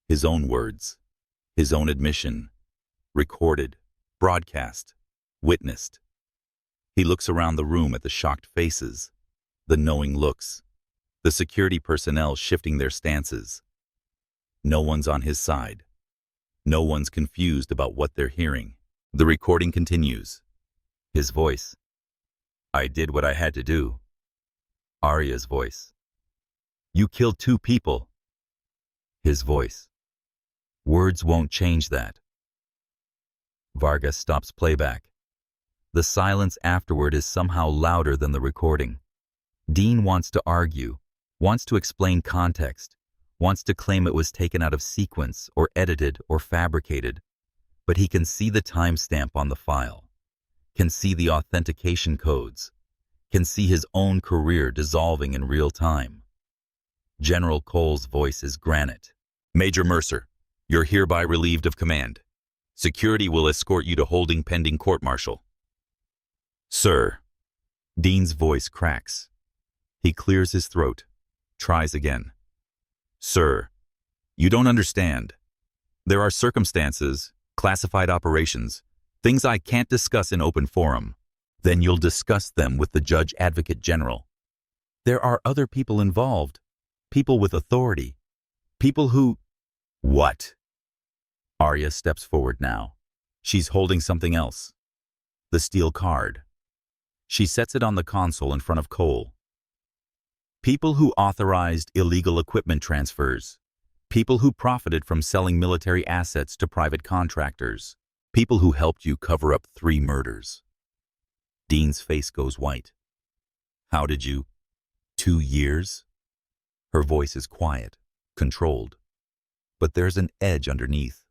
His own words, his own admission, recorded, broadcast, witnessed. He looks around the room at the shocked faces, the knowing looks, the security personnel shifting their stances. No one's on his side. No one's confused about what they're hearing. The recording continues. His voice. I did what I had to do. Arya's voice. You killed 2 people. His voice. Words won't change that. Vargas stops playback. The silence afterward is somehow louder than the recording. Dean wants to argue, wants to explain context, wants to claim it was taken out of sequence or edited or fabricated, but he can see the timestamp on the file, can see the authentication codes, can see his own career dissolving in real time. General Cole's voice is granite. Major Mercer, you're hereby relieved of command. Security will escort you to holding pending court-martial. Sir. Dean's voice cracks. He clears his throat, tries again. Sir, you don't understand. There are circumstances, classified operations, things I can't discuss in open forum. Then you'll discuss them with the Judge Advocate General. There are other people involved, people with authority, people who... What? Arya steps forward now. She's holding something else. The steel card. She sets it on the console in front of Cole. People who authorized illegal equipment transfers. People who profited from selling military assets to private contractors. People who helped you cover up 3 murders. Dean's face goes white. How did you? 2 years? Her voice is quiet, controlled. But there's an edge underneath.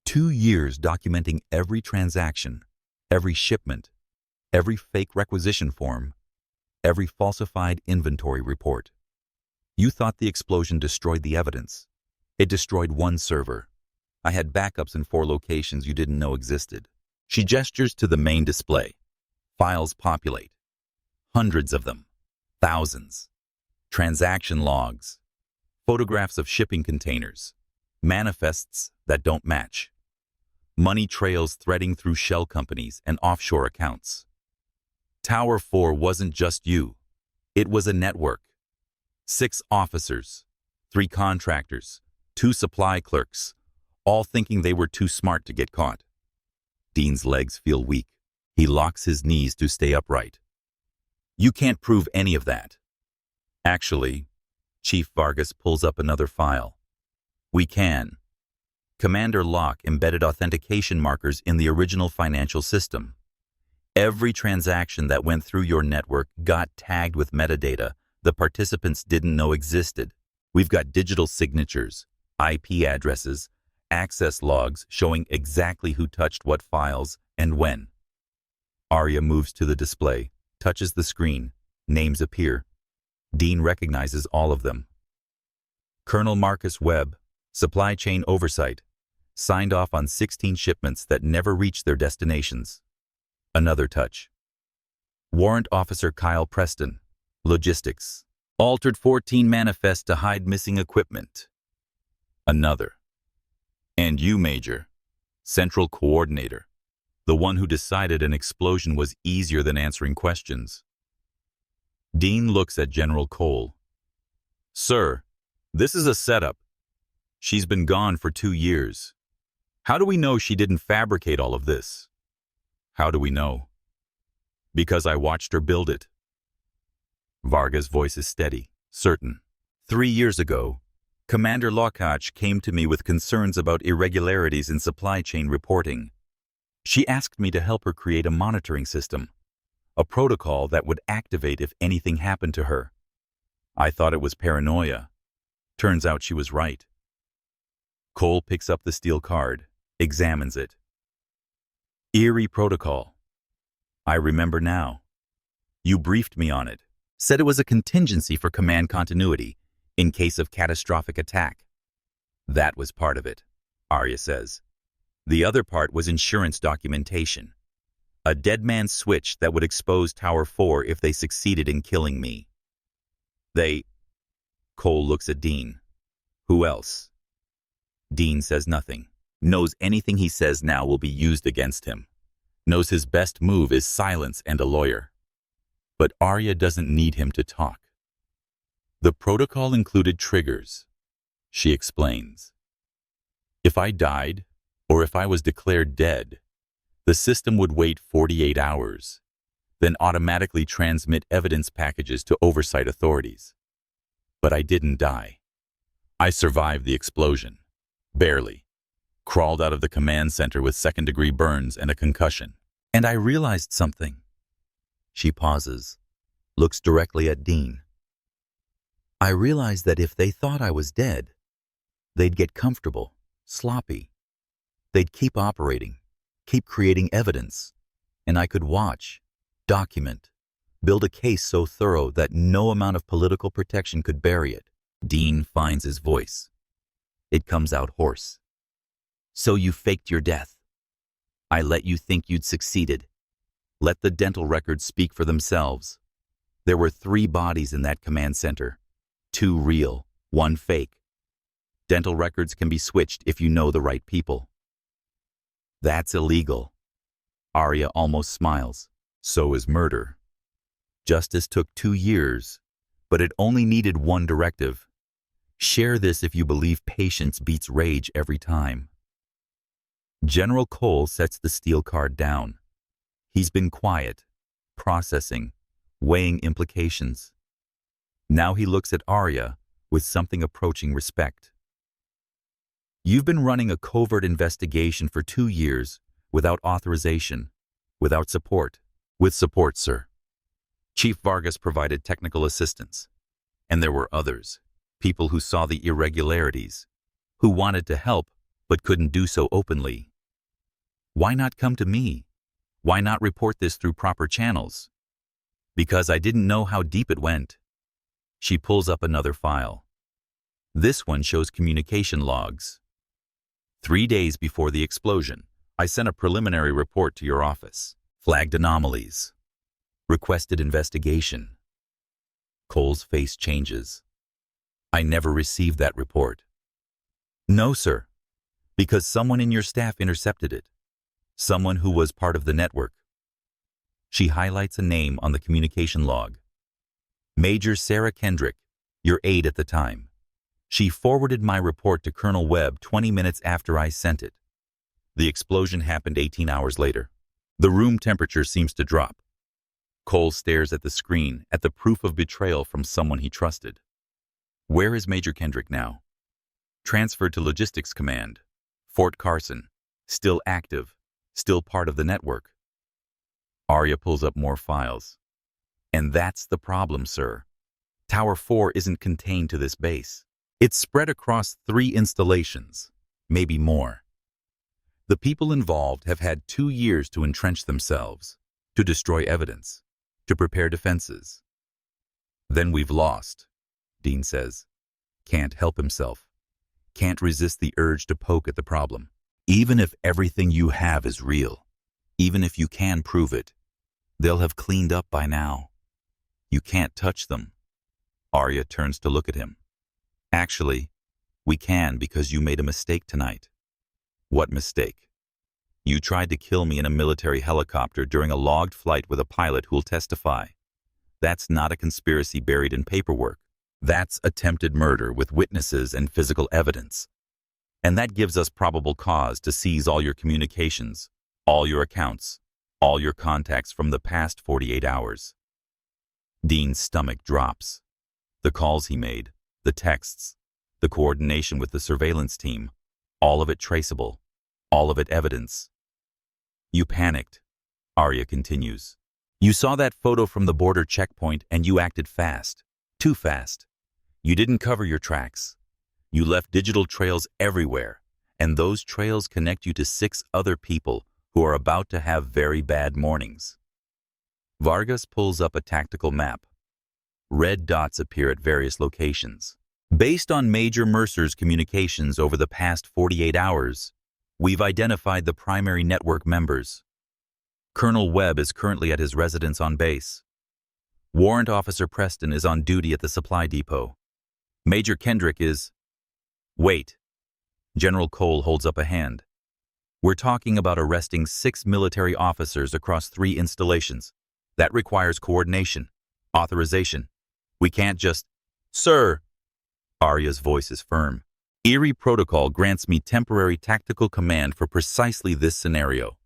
2 years documenting every transaction, every shipment, every fake requisition form, every falsified inventory report. You thought the explosion destroyed the evidence. It destroyed 1 server. I had backups in 4 locations you didn't know existed. She gestures to the main display. Files populate. Hundreds of them. Thousands. Transaction logs. Photographs of shipping containers. Manifests that don't match. Money trails threading through shell companies and offshore accounts. Tower 4 wasn't just you. It was a network. 6 officers, 3 contractors, 2 supply clerks, all thinking they were too smart to get caught. Dean's legs feel weak. He locks his knees to stay upright. You can't prove any of that. Actually, Chief Vargas pulls up another file. We can. Commander Locke embedded authentication markers in the original financial system. Every transaction that went through your network got tagged with metadata the participants didn't know existed. We've got digital signatures, IP addresses, access logs showing exactly who touched what files and when. Arya moves to the display, touches the screen. Names appear. Dean recognizes all of them. Colonel Marcus Webb, Supply Chain Oversight, signed off on 16 shipments that never reached their destinations. Another touch. Warrant Officer Kyle Preston, Logistics, altered 14 manifests to hide missing equipment. Another. And you, Major, Central Coordinator, the one who decided an explosion was easier than answering questions. Dean looks at General Cole. Sir, this is a setup. She's been gone for 2 years. How do we know she didn't fabricate all of this? How do we know? Because I watched her build it. Varga's voice is steady, certain. 3 years ago, Commander Lockhart came to me with concerns about irregularities in supply chain reporting. She asked me to help her create a monitoring system, a protocol that would activate if anything happened to her. I thought it was paranoia. Turns out she was right. Cole picks up the steel card, examines it. Eerie protocol. I remember now. You briefed me on it, said it was a contingency for command continuity in case of catastrophic attack. That was part of it, Arya says. The other part was insurance documentation. A dead man's switch that would expose Tower 4 if they succeeded in killing me. Cole looks at Dean. Who else? Dean says nothing. Knows anything he says now will be used against him. Knows his best move is silence and a lawyer. But Arya doesn't need him to talk. The protocol included triggers, she explains. If I died, or if I was declared dead, the system would wait 48 hours, then automatically transmit evidence packages to oversight authorities. But I didn't die. I survived the explosion. Barely. Crawled out of the command center with second-degree burns and a concussion. And I realized something. She pauses, looks directly at Dean. I realized that if they thought I was dead, they'd get comfortable, sloppy. They'd keep operating, keep creating evidence, and I could watch, document, build a case so thorough that no amount of political protection could bury it. Dean finds his voice. It comes out hoarse. So you faked your death. I let you think you'd succeeded. Let the dental records speak for themselves. There were 3 bodies in that command center. 2 real, 1 fake. Dental records can be switched if you know the right people. That's illegal. Arya almost smiles. So is murder. Justice took 2 years, but it only needed 1 directive. Share this if you believe patience beats rage every time. General Cole sets the steel card down. He's been quiet, processing, weighing implications. Now he looks at Arya with something approaching respect. You've been running a covert investigation for 2 years without authorization, without support. With support, sir. Chief Vargas provided technical assistance. And there were others, people who saw the irregularities, who wanted to help but couldn't do so openly. Why not come to me? Why not report this through proper channels? Because I didn't know how deep it went. She pulls up another file. This one shows communication logs. 3 days before the explosion, I sent a preliminary report to your office. Flagged anomalies. Requested investigation. Cole's face changes. I never received that report. No, sir. Because someone in your staff intercepted it. Someone who was part of the network. She highlights a name on the communication log. Major Sarah Kendrick, your aide at the time. She forwarded my report to Colonel Webb 20 minutes after I sent it. The explosion happened 18 hours later. The room temperature seems to drop. Cole stares at the screen, at the proof of betrayal from someone he trusted. Where is Major Kendrick now? Transferred to Logistics Command. Fort Carson. Still active. Still part of the network. Arya pulls up more files. And that's the problem, sir. Tower 4 isn't contained to this base. It's spread across 3 installations, maybe more. The people involved have had 2 years to entrench themselves, to destroy evidence, to prepare defenses. Then we've lost, Dean says. Can't help himself. Can't resist the urge to poke at the problem. Even if everything you have is real, even if you can prove it, they'll have cleaned up by now. You can't touch them. Arya turns to look at him. Actually, we can because you made a mistake tonight. What mistake? You tried to kill me in a military helicopter during a logged flight with a pilot who'll testify. That's not a conspiracy buried in paperwork. That's attempted murder with witnesses and physical evidence. And that gives us probable cause to seize all your communications, all your accounts, all your contacts from the past 48 hours. Dean's stomach drops. The calls he made, the texts, the coordination with the surveillance team, all of it traceable, all of it evidence. You panicked, Arya continues. You saw that photo from the border checkpoint and you acted fast, too fast. You didn't cover your tracks. You left digital trails everywhere, and those trails connect you to 6 other people who are about to have very bad mornings. Vargas pulls up a tactical map. Red dots appear at various locations. Based on Major Mercer's communications over the past 48 hours, we've identified the primary network members. Colonel Webb is currently at his residence on base. Warrant Officer Preston is on duty at the supply depot. Major Kendrick is... Wait. General Cole holds up a hand. We're talking about arresting 6 military officers across 3 installations. That requires coordination, authorization. We can't just... Sir! Arya's voice is firm. Erie Protocol grants me temporary tactical command for precisely this scenario.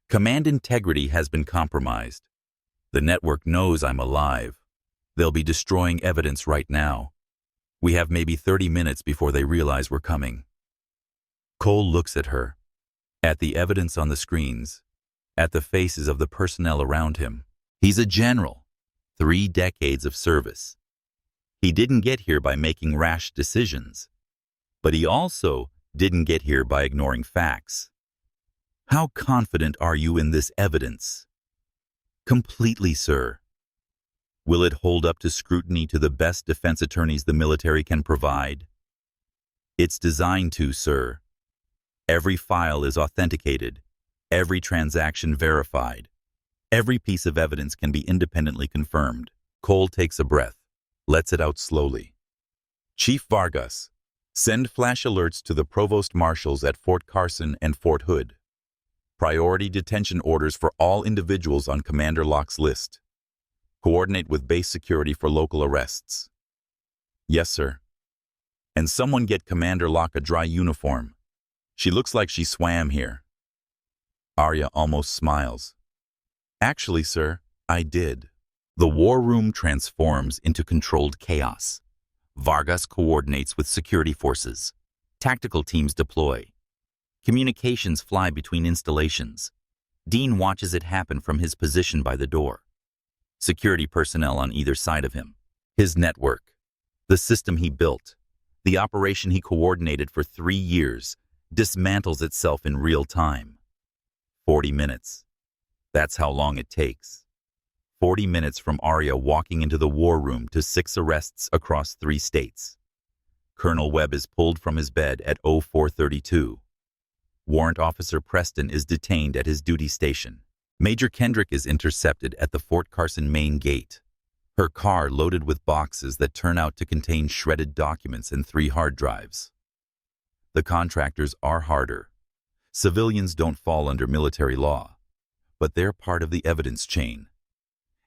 Command integrity has been compromised. The network knows I'm alive. They'll be destroying evidence right now. We have maybe 30 minutes before they realize we're coming. Cole looks at her, at the evidence on the screens, at the faces of the personnel around him. He's a general, 3 decades of service. He didn't get here by making rash decisions, but he also didn't get here by ignoring facts. How confident are you in this evidence? Completely, sir. Will it hold up to scrutiny to the best defense attorneys the military can provide? It's designed to, sir. Every file is authenticated, every transaction verified. Every piece of evidence can be independently confirmed. Cole takes a breath, lets it out slowly. Chief Vargas, send flash alerts to the provost marshals at Fort Carson and Fort Hood. Priority detention orders for all individuals on Commander Locke's list. Coordinate with base security for local arrests. Yes, sir. And someone get Commander Locke a dry uniform. She looks like she swam here. Arya almost smiles. Actually, sir, I did. The war room transforms into controlled chaos. Vargas coordinates with security forces. Tactical teams deploy. Communications fly between installations. Dean watches it happen from his position by the door. Security personnel on either side of him. His network. The system he built. The operation he coordinated for 3 years dismantles itself in real time. 40 minutes. That's how long it takes. 40 minutes from Arya walking into the war room to 6 arrests across 3 states. Colonel Webb is pulled from his bed at 0432. Warrant Officer Preston is detained at his duty station. Major Kendrick is intercepted at the Fort Carson main gate. Her car loaded with boxes that turn out to contain shredded documents and 3 hard drives. The contractors are harder. Civilians don't fall under military law, but they're part of the evidence chain.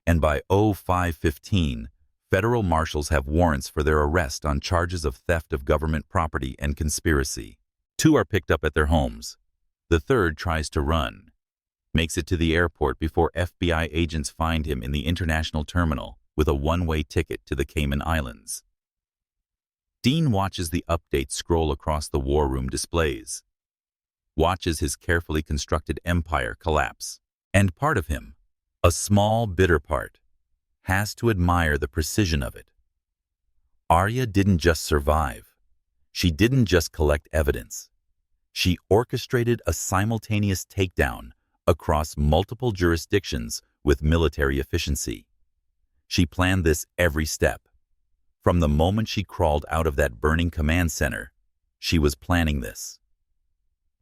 And by 0515, federal marshals have warrants for their arrest on charges of theft of government property and conspiracy. 2 are picked up at their homes. The 3rd tries to run, makes it to the airport before FBI agents find him in the international terminal with a one-way ticket to the Cayman Islands. Dean watches the updates scroll across the war room displays, watches his carefully constructed empire collapse, and part of him, a small, bitter part, has to admire the precision of it. Arya didn't just survive. She didn't just collect evidence. She orchestrated a simultaneous takedown across multiple jurisdictions with military efficiency. She planned this every step. From the moment she crawled out of that burning command center, she was planning this.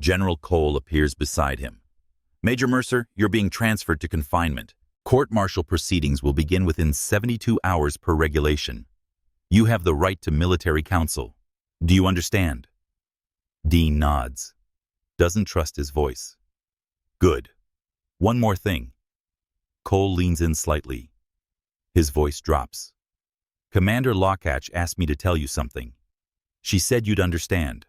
General Cole appears beside him. Major Mercer, you're being transferred to confinement. Court-martial proceedings will begin within 72 hours per regulation. You have the right to military counsel. Do you understand? Dean nods. Doesn't trust his voice. Good. One more thing. Cole leans in slightly. His voice drops. Commander Lockhatch asked me to tell you something. She said you'd understand.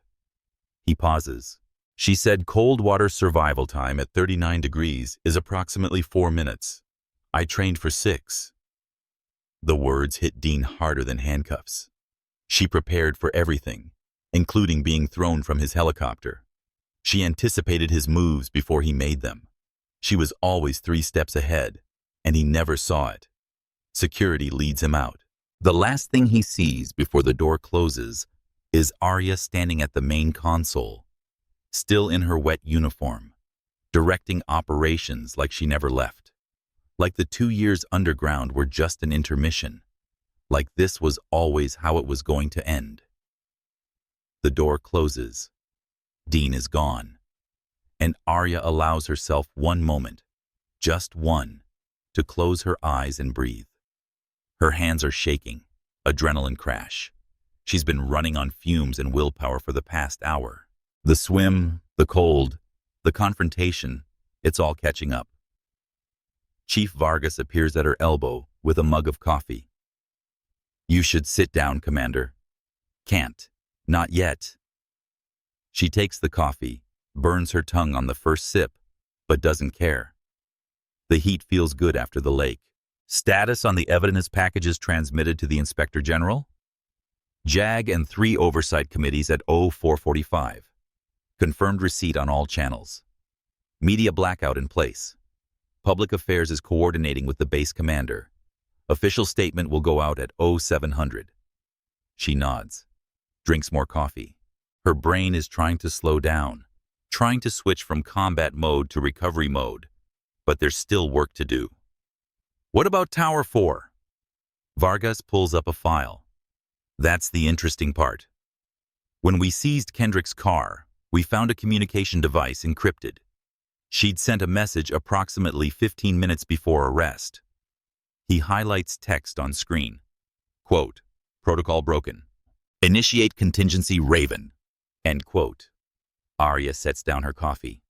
He pauses. She said cold water survival time at 39 degrees is approximately 4 minutes. I trained for 6. The words hit Dean harder than handcuffs. She prepared for everything, including being thrown from his helicopter. She anticipated his moves before he made them. She was always 3 steps ahead, and he never saw it. Security leads him out. The last thing he sees before the door closes is Arya standing at the main console, still in her wet uniform, directing operations like she never left. Like the 2 years underground were just an intermission. Like this was always how it was going to end. The door closes. Dean is gone. And Arya allows herself one moment, just one, to close her eyes and breathe. Her hands are shaking, adrenaline crash. She's been running on fumes and willpower for the past hour. The swim, the cold, the confrontation, it's all catching up. Chief Vargas appears at her elbow with a mug of coffee. You should sit down, Commander. Can't. Not yet. She takes the coffee, burns her tongue on the first sip, but doesn't care. The heat feels good after the lake. Status on the evidence packages transmitted to the Inspector General? JAG and 3 oversight committees at 0445. Confirmed receipt on all channels. Media blackout in place. Public Affairs is coordinating with the base commander. Official statement will go out at 0700. She nods, drinks more coffee. Her brain is trying to slow down, trying to switch from combat mode to recovery mode, but there's still work to do. What about Tower 4? Vargas pulls up a file. That's the interesting part. When we seized Kendrick's car, we found a communication device encrypted. She'd sent a message approximately 15 minutes before arrest. He highlights text on screen. Quote, protocol broken. Initiate contingency Raven. End quote. Arya sets down her coffee.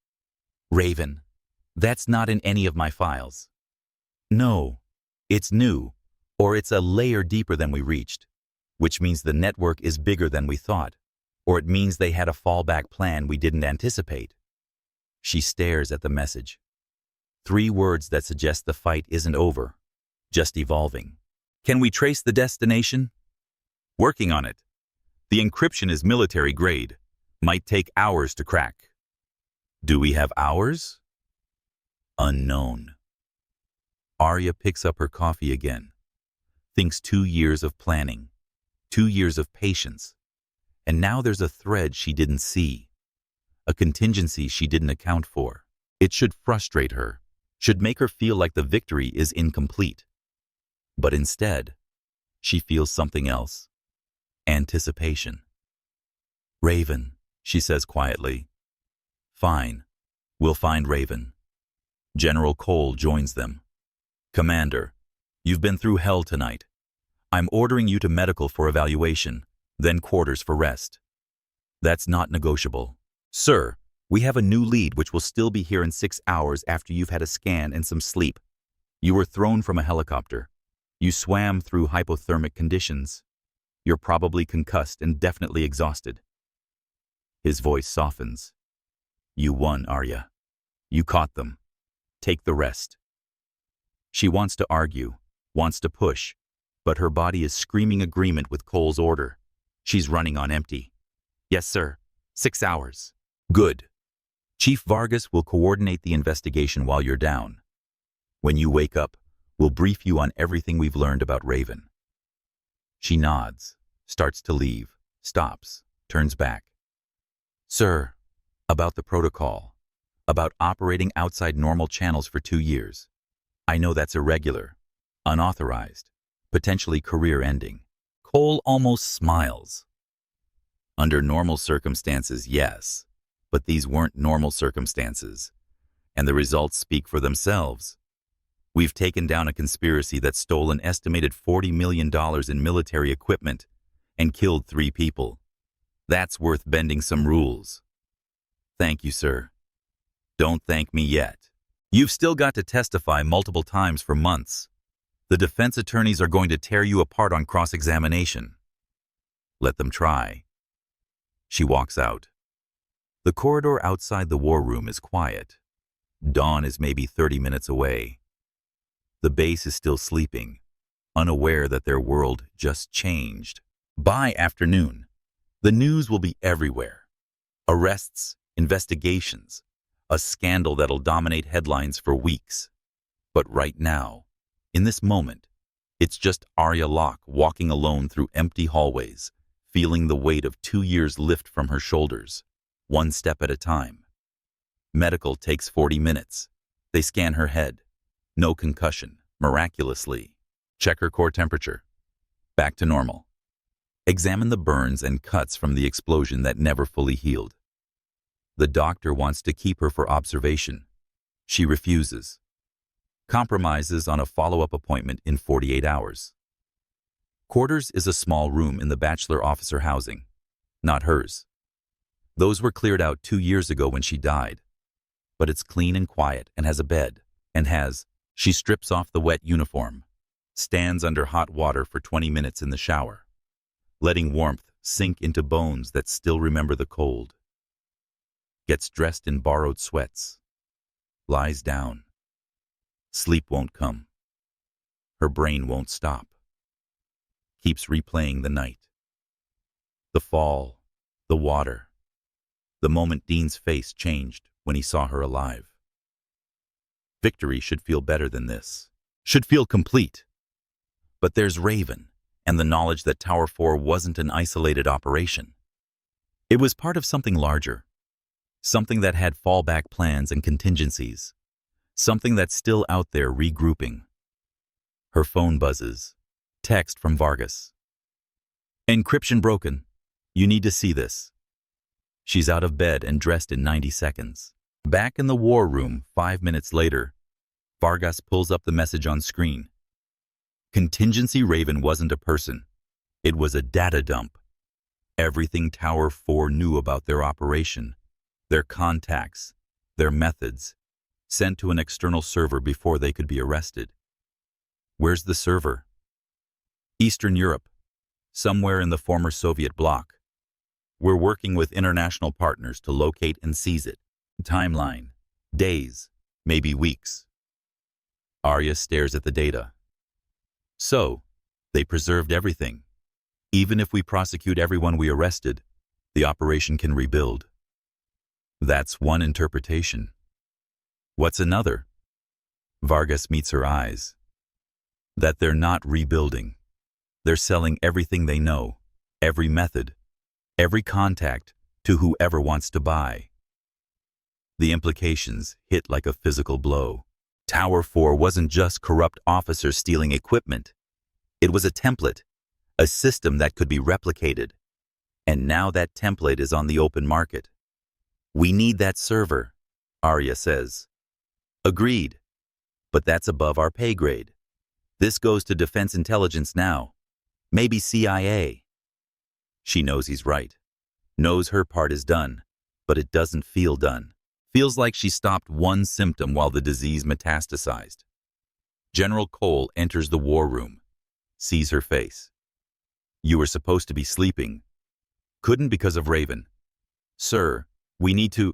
Raven, that's not in any of my files. No, it's new, or it's a layer deeper than we reached, which means the network is bigger than we thought, or it means they had a fallback plan we didn't anticipate. She stares at the message. 3 words that suggest the fight isn't over, just evolving. Can we trace the destination? Working on it. The encryption is military grade. Might take hours to crack. Do we have hours? Unknown. Arya picks up her coffee again. Thinks 2 years of planning. 2 years of patience. And now there's a thread she didn't see. A contingency she didn't account for. It should frustrate her. Should make her feel like the victory is incomplete. But instead, she feels something else. Anticipation. Raven, she says quietly. Fine. We'll find Raven. General Cole joins them. Commander, you've been through hell tonight. I'm ordering you to medical for evaluation, then quarters for rest. That's not negotiable. Sir, we have a new lead which will still be here in 6 hours after you've had a scan and some sleep. You were thrown from a helicopter. You swam through hypothermic conditions. You're probably concussed and definitely exhausted. His voice softens. You won, Arya. You caught them. Take the rest. She wants to argue, wants to push, but her body is screaming agreement with Cole's order. She's running on empty. Yes, sir. 6 hours. Good. Chief Vargas will coordinate the investigation while you're down. When you wake up, we'll brief you on everything we've learned about Raven. She nods, Starts to leave, stops, turns back. Sir, about the protocol, about operating outside normal channels for 2 years. I know that's irregular, unauthorized, potentially career-ending. Cole almost smiles. Under normal circumstances, yes, but these weren't normal circumstances, and the results speak for themselves. We've taken down a conspiracy that stole an estimated $40 million in military equipment and killed 3 people. That's worth bending some rules. Thank you, sir. Don't thank me yet. You've still got to testify multiple times for months. The defense attorneys are going to tear you apart on cross-examination. Let them try. She walks out. The corridor outside the war room is quiet. Dawn is maybe 30 minutes away. The base is still sleeping, unaware that their world just changed. By afternoon, the news will be everywhere. Arrests, investigations, a scandal that'll dominate headlines for weeks. But right now, in this moment, it's just Arya Locke walking alone through empty hallways, feeling the weight of 2 years lift from her shoulders, one step at a time. Medical takes 40 minutes. They scan her head. No concussion, miraculously. Check her core temperature. Back to normal. Examine the burns and cuts from the explosion that never fully healed. The doctor wants to keep her for observation. She refuses. Compromises on a follow-up appointment in 48 hours. Quarters is a small room in the bachelor officer housing, not hers. Those were cleared out 2 years ago when she died. But it's clean and quiet and has a bed, and she strips off the wet uniform, stands under hot water for 20 minutes in the shower, letting warmth sink into bones that still remember the cold. Gets dressed in borrowed sweats, lies down. Sleep won't come. Her brain won't stop. Keeps replaying the night. The fall, the water, the moment Dean's face changed when he saw her alive. Victory should feel better than this, should feel complete. But there's Raven, and the knowledge that Tower 4 wasn't an isolated operation. It was part of something larger, something that had fallback plans and contingencies, something that's still out there regrouping. Her phone buzzes. Text from Vargas. Encryption broken. You need to see this. She's out of bed and dressed in 90 seconds. Back in the war room 5 minutes later, Vargas pulls up the message on screen. Contingency Raven wasn't a person. It was a data dump. Everything Tower 4 knew about their operation, their contacts, their methods, sent to an external server before they could be arrested. Where's the server? Eastern Europe, somewhere in the former Soviet bloc. We're working with international partners to locate and seize it. Timeline, days, maybe weeks. Arya stares at the data. So, they preserved everything. Even if we prosecute everyone we arrested, the operation can rebuild. That's one interpretation. What's another? Vargas meets her eyes. That they're not rebuilding. They're selling everything they know, every method, every contact, to whoever wants to buy. The implications hit like a physical blow. Tower 4 wasn't just corrupt officers stealing equipment. It was a template, a system that could be replicated. And now that template is on the open market. We need that server, Arya says. Agreed. But that's above our pay grade. This goes to Defense Intelligence now. Maybe CIA. She knows he's right. Knows her part is done, but it doesn't feel done. Feels like she stopped one symptom while the disease metastasized. General Cole enters the war room, sees her face. You were supposed to be sleeping. Couldn't because of Raven. Sir, we need to...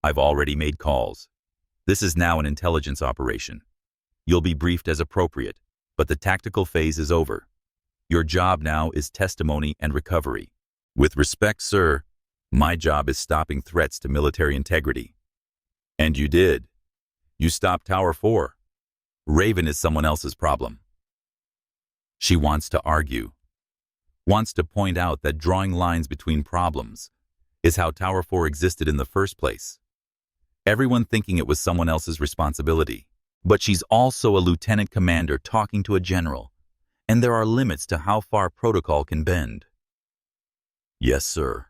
I've already made calls. This is now an intelligence operation. You'll be briefed as appropriate, but the tactical phase is over. Your job now is testimony and recovery. With respect, sir, my job is stopping threats to military integrity. And you did. You stopped Tower 4. Raven is someone else's problem. She wants to argue. Wants to point out that drawing lines between problems is how Tower 4 existed in the first place. Everyone thinking it was someone else's responsibility. But she's also a lieutenant commander talking to a general, and there are limits to how far protocol can bend. Yes, sir.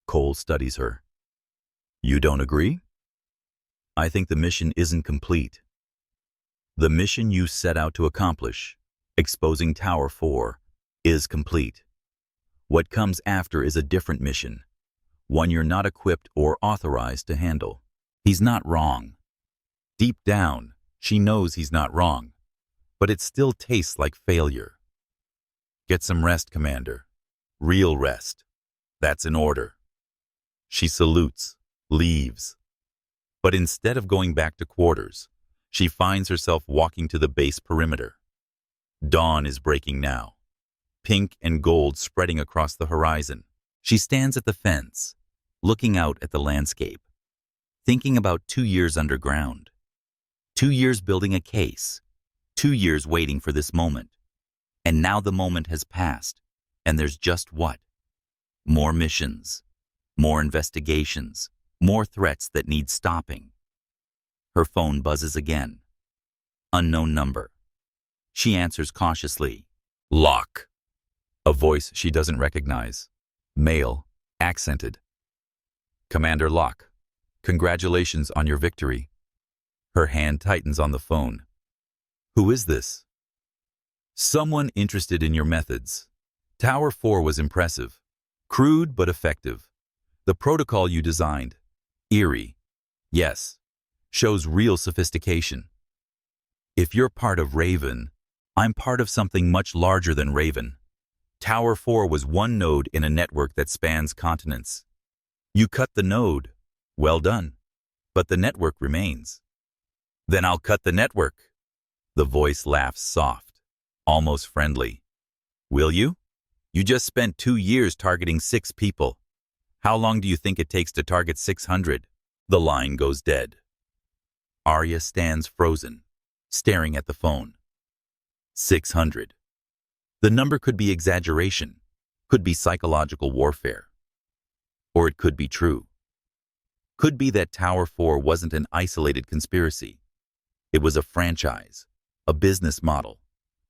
Cole studies her. You don't agree? I think the mission isn't complete. The mission you set out to accomplish, exposing Tower 4, is complete. What comes after is a different mission, one you're not equipped or authorized to handle. He's not wrong. Deep down, she knows he's not wrong, but it still tastes like failure. Get some rest, Commander. Real rest. That's an order. She salutes, leaves. But instead of going back to quarters, she finds herself walking to the base perimeter. Dawn is breaking now, pink and gold spreading across the horizon. She stands at the fence, looking out at the landscape, thinking about 2 years underground. 2 years building a case, 2 years waiting for this moment. And now the moment has passed, and there's just what? More missions, more investigations, more threats that need stopping. Her phone buzzes again. Unknown number. She answers cautiously. Locke. A voice she doesn't recognize. Male, accented. Commander Locke, congratulations on your victory. Her hand tightens on the phone. Who is this? Someone interested in your methods. Tower 4 was impressive. Crude but effective. The protocol you designed. Eerie. Yes. Shows real sophistication. If you're part of Raven, I'm part of something much larger than Raven. Tower 4 was one node in a network that spans continents. You cut the node. Well done. But the network remains. Then I'll cut the network. The voice laughs soft, almost friendly. Will you? You just spent 2 years targeting 6 people. How long do you think it takes to target 600? The line goes dead. Arya stands frozen, staring at the phone. 600. The number could be exaggeration, could be psychological warfare. Or it could be true. Could be that Tower 4 wasn't an isolated conspiracy. It was a franchise, a business model,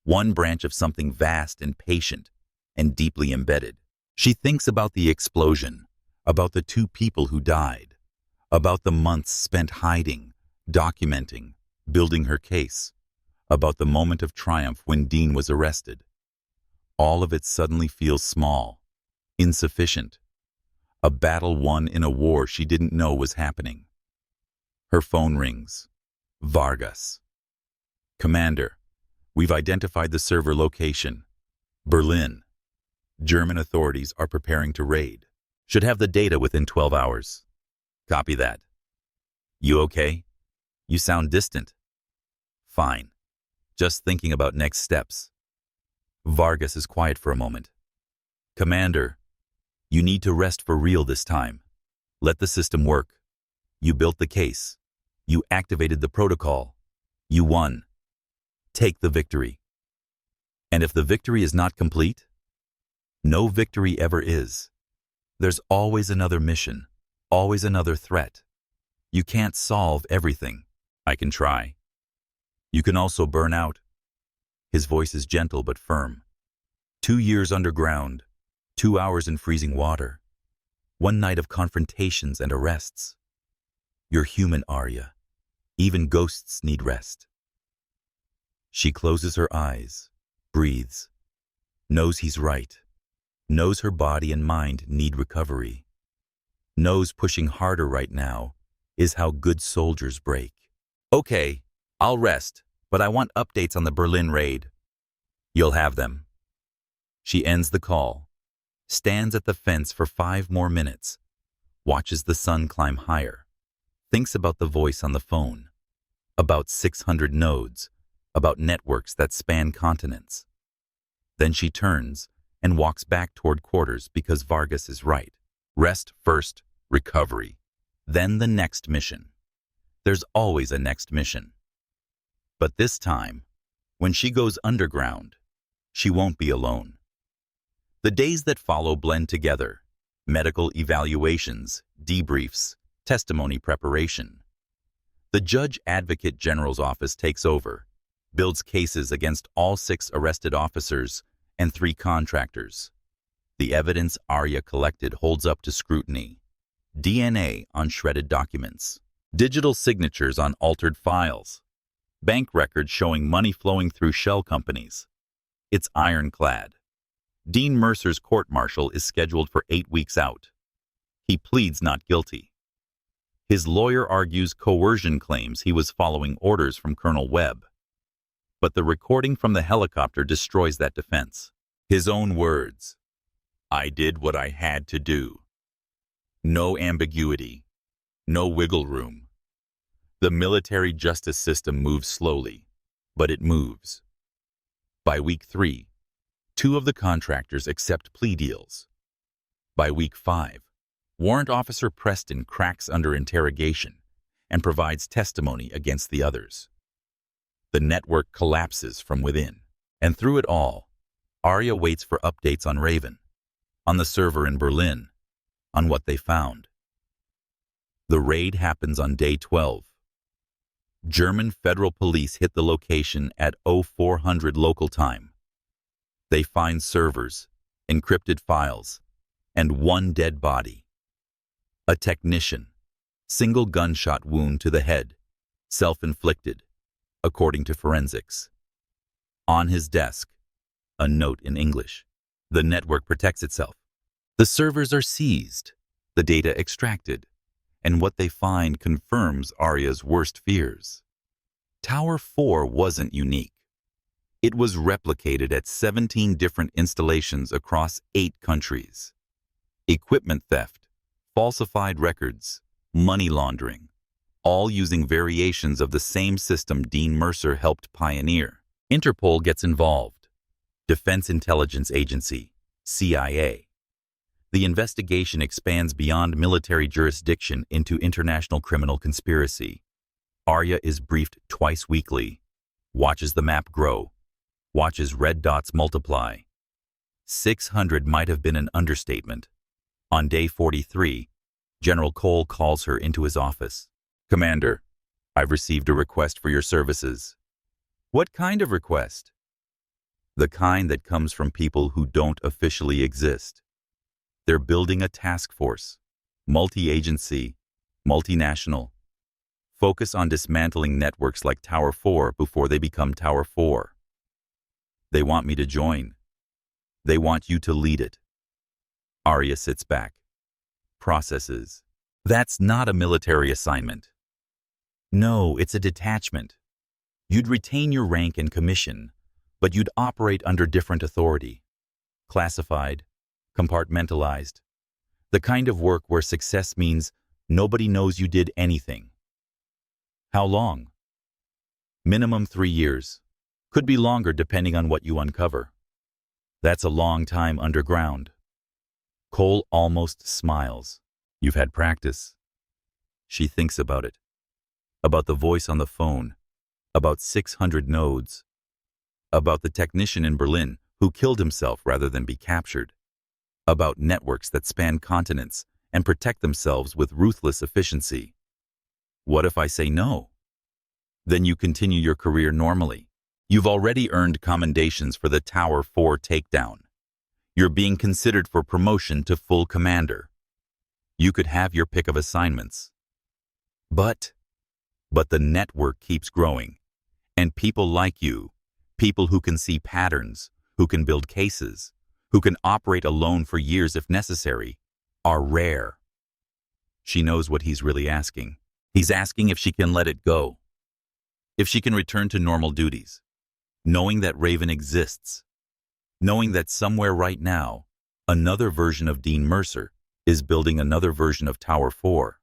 one branch of something vast and patient and deeply embedded. She thinks about the explosion, about the 2 people who died, about the months spent hiding, documenting, building her case, about the moment of triumph when Dean was arrested. All of it suddenly feels small, insufficient. A battle won in a war she didn't know was happening. Her phone rings. Vargas. Commander, we've identified the server location. Berlin. German authorities are preparing to raid. Should have the data within 12 hours. Copy that. You okay? You sound distant. Fine. Just thinking about next steps. Vargas is quiet for a moment. Commander, you need to rest for real this time. Let the system work. You built the case. You activated the protocol. You won. Take the victory. And if the victory is not complete, no victory ever is. There's always another mission, always another threat. You can't solve everything. I can try. You can also burn out. His voice is gentle but firm. 2 years underground, 2 hours in freezing water, 1 night of confrontations and arrests. You're human, Arya. Even ghosts need rest. She closes her eyes, breathes, knows he's right, knows her body and mind need recovery, knows pushing harder right now is how good soldiers break. Okay, I'll rest, but I want updates on the Berlin raid. You'll have them. She ends the call, stands at the fence for 5 more minutes, watches the sun climb higher, thinks about the voice on the phone, about 600 nodes, about networks that span continents. Then she turns and walks back toward quarters because Vargas is right. Rest first, recovery, then the next mission. There's always a next mission. But this time, when she goes underground, she won't be alone. The days that follow blend together. Medical evaluations, debriefs, testimony preparation. The Judge Advocate General's office takes over, builds cases against all 6 arrested officers and 3 contractors. The evidence Arya collected holds up to scrutiny. DNA on shredded documents, digital signatures on altered files, bank records showing money flowing through shell companies. It's ironclad. Dean Mercer's court-martial is scheduled for 8 weeks out. He pleads not guilty. His lawyer argues coercion claims he was following orders from Colonel Webb. But the recording from the helicopter destroys that defense. His own words, "I did what I had to do." No ambiguity, no wiggle room. The military justice system moves slowly, but it moves. By week 3, 2 of the contractors accept plea deals. By week 5, Warrant Officer Preston cracks under interrogation and provides testimony against the others. The network collapses from within, and through it all, Arya waits for updates on Raven, on the server in Berlin, on what they found. The raid happens on day 12. German federal police hit the location at 0400 local time. They find servers, encrypted files, and 1 dead body. A technician, single gunshot wound to the head, self-inflicted, according to forensics. On his desk, a note in English. The network protects itself. The servers are seized, the data extracted, and what they find confirms Arya's worst fears. Tower 4 wasn't unique. It was replicated at 17 different installations across 8 countries. Equipment theft, falsified records, money laundering, all using variations of the same system Dean Mercer helped pioneer. Interpol gets involved. Defense Intelligence Agency, CIA. The investigation expands beyond military jurisdiction into international criminal conspiracy. Arya is briefed twice weekly, watches the map grow, watches red dots multiply. 600 might have been an understatement. On day 43, General Cole calls her into his office. "Commander, I've received a request for your services." "What kind of request?" "The kind that comes from people who don't officially exist. They're building a task force, multi-agency, multinational. Focus on dismantling networks like Tower 4 before they become Tower 4. They want me to join. They want you to lead it." Arya sits back, processes. "That's not a military assignment." "No, it's a detachment. You'd retain your rank and commission, but you'd operate under different authority. Classified, compartmentalized. The kind of work where success means nobody knows you did anything." "How long?" "Minimum 3 years. Could be longer depending on what you uncover." "That's a long time underground." Cole almost smiles. "You've had practice." She thinks about it. About the voice on the phone. About 600 nodes. About the technician in Berlin who killed himself rather than be captured. About networks that span continents and protect themselves with ruthless efficiency. "What if I say no?" "Then you continue your career normally. You've already earned commendations for the Tower 4 takedown. You're being considered for promotion to full commander. You could have your pick of assignments. But the network keeps growing, and people like you, people who can see patterns, who can build cases, who can operate alone for years if necessary, are rare." She knows what he's really asking. He's asking if she can let it go. If she can return to normal duties, knowing that Raven exists, knowing that somewhere right now, another version of Dean Mercer is building another version of Tower 4.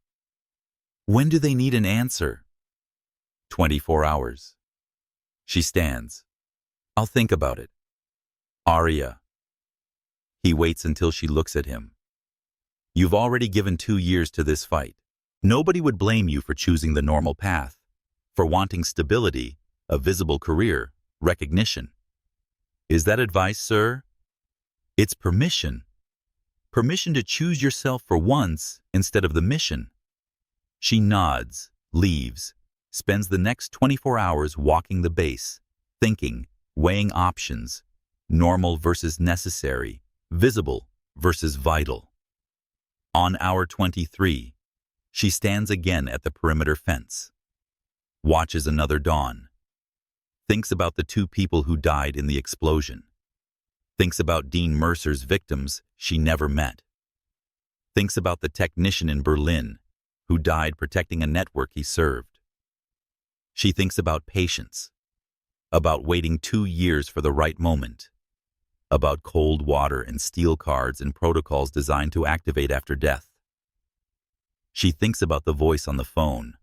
When do they need an answer? 24 hours. She stands. "I'll think about it." "Arya." He waits until she looks at him. "You've already given 2 years to this fight. Nobody would blame you for choosing the normal path, for wanting stability, a visible career, recognition. Is that advice, sir?" It's permission. Permission to choose yourself for once instead of the mission. She nods, leaves, spends the next 24 hours walking the base, thinking, weighing options, normal versus necessary, visible versus vital. On hour 23, she stands again at the perimeter fence, watches another dawn, thinks about the 2 people who died in the explosion, thinks about Dean Mercer's victims she never met, thinks about the technician in Berlin who died protecting a network he served. She thinks about patience, about waiting 2 years for the right moment, about cold water and steel cards and protocols designed to activate after death. She thinks about the voice on the phone.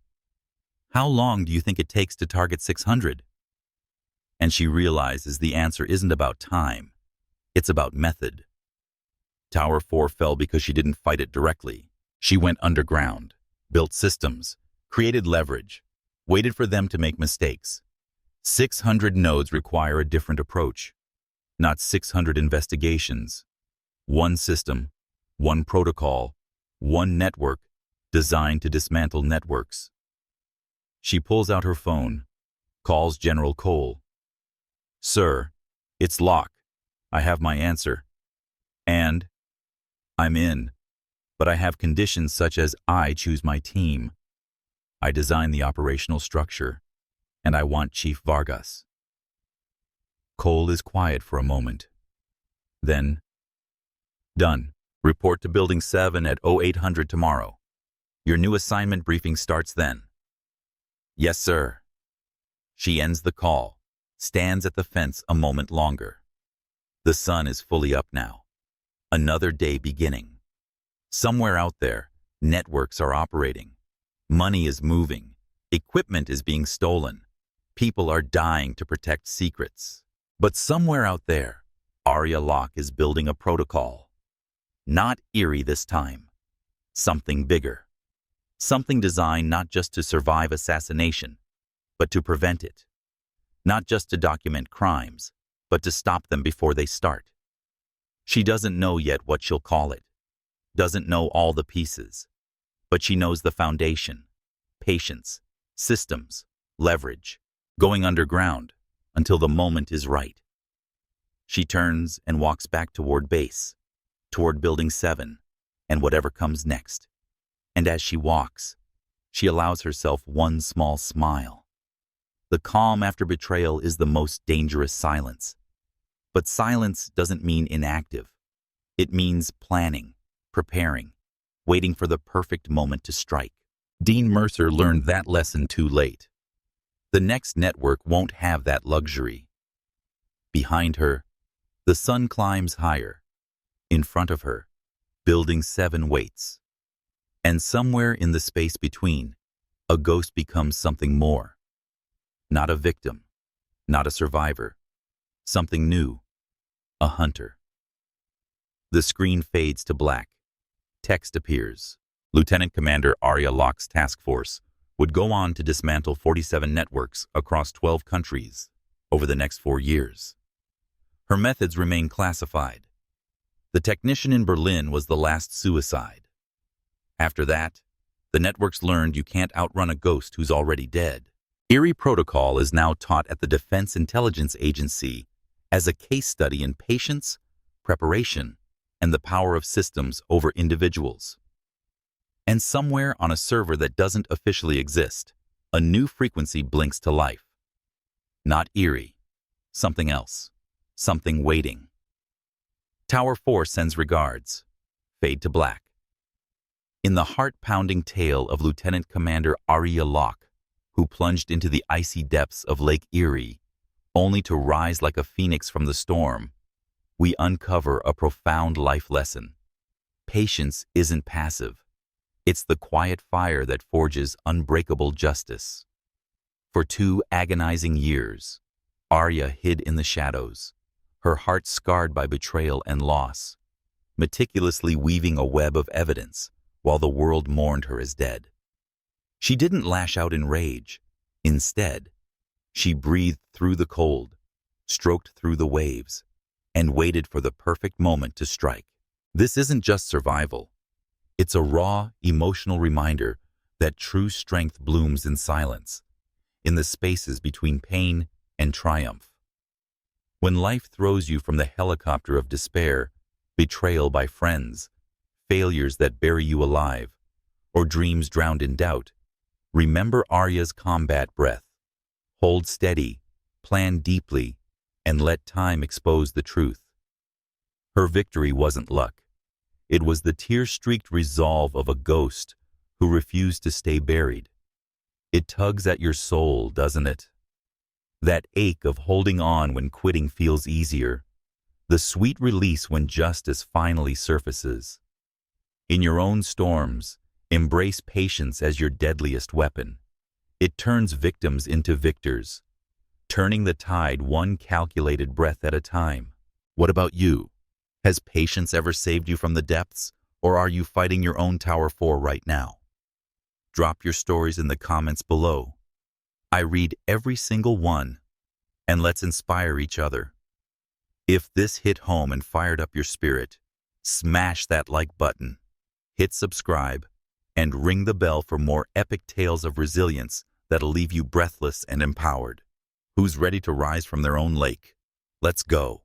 How long do you think it takes to target 600? And she realizes the answer isn't about time. It's about method. Tower 4 fell because she didn't fight it directly. She went underground, built systems, created leverage, waited for them to make mistakes. 600 nodes require a different approach, not 600 investigations. One system, one protocol, one network designed to dismantle networks. She pulls out her phone, calls General Cole. "Sir, it's Locke. I have my answer. And I'm in, but I have conditions such as I choose my team. I design the operational structure, and I want Chief Vargas." Cole is quiet for a moment. Then, "Done. Report to Building 7 at 0800 tomorrow. Your new assignment briefing starts then." "Yes, sir." She ends the call, stands at the fence a moment longer. The sun is fully up now. Another day beginning. Somewhere out there, networks are operating. Money is moving. Equipment is being stolen. People are dying to protect secrets. But somewhere out there, Arya Locke is building a protocol. Not eerie this time. Something bigger. Something designed not just to survive assassination, but to prevent it. Not just to document crimes, but to stop them before they start. She doesn't know yet what she'll call it. Doesn't know all the pieces. But she knows the foundation. Patience, systems, leverage, going underground until the moment is right. She turns and walks back toward base, toward Building 7, and whatever comes next. And as she walks, she allows herself one small smile. The calm after betrayal is the most dangerous silence. But silence doesn't mean inactive. It means planning, preparing, waiting for the perfect moment to strike. Dean Mercer learned that lesson too late. The next network won't have that luxury. Behind her, the sun climbs higher. In front of her, Building 7 waits. And somewhere in the space between, a ghost becomes something more. Not a victim, not a survivor, something new, a hunter. The screen fades to black. Text appears. Lieutenant Commander Arya Locke's task force would go on to dismantle 47 networks across 12 countries over the next 4 years. Her methods remain classified. The technician in Berlin was the last suicide. After that, the networks learned you can't outrun a ghost who's already dead. Eerie Protocol is now taught at the Defense Intelligence Agency as a case study in patience, preparation, and the power of systems over individuals. And somewhere on a server that doesn't officially exist, a new frequency blinks to life. Not eerie, something else, something waiting. Tower 4 sends regards. Fade to black. In the heart-pounding tale of Lieutenant Commander Arya Locke, who plunged into the icy depths of Lake Erie, only to rise like a phoenix from the storm, we uncover a profound life lesson. Patience isn't passive. It's the quiet fire that forges unbreakable justice. For 2 agonizing years, Arya hid in the shadows, her heart scarred by betrayal and loss, meticulously weaving a web of evidence while the world mourned her as dead. She didn't lash out in rage. Instead, she breathed through the cold, stroked through the waves, and waited for the perfect moment to strike. This isn't just survival. It's a raw, emotional reminder that true strength blooms in silence, in the spaces between pain and triumph. When life throws you from the helicopter of despair, betrayal by friends, failures that bury you alive, or dreams drowned in doubt, remember Arya's combat breath. Hold steady, plan deeply, and let time expose the truth. Her victory wasn't luck. It was the tear-streaked resolve of a ghost who refused to stay buried. It tugs at your soul, doesn't it? That ache of holding on when quitting feels easier. The sweet release when justice finally surfaces. In your own storms, embrace patience as your deadliest weapon. It turns victims into victors, turning the tide one calculated breath at a time. What about you? Has patience ever saved you from the depths, or are you fighting your own Tower 4 right now? Drop your stories in the comments below. I read every single one, and let's inspire each other. If this hit home and fired up your spirit, smash that like button, hit subscribe, and ring the bell for more epic tales of resilience that'll leave you breathless and empowered. Who's ready to rise from their own lake? Let's go.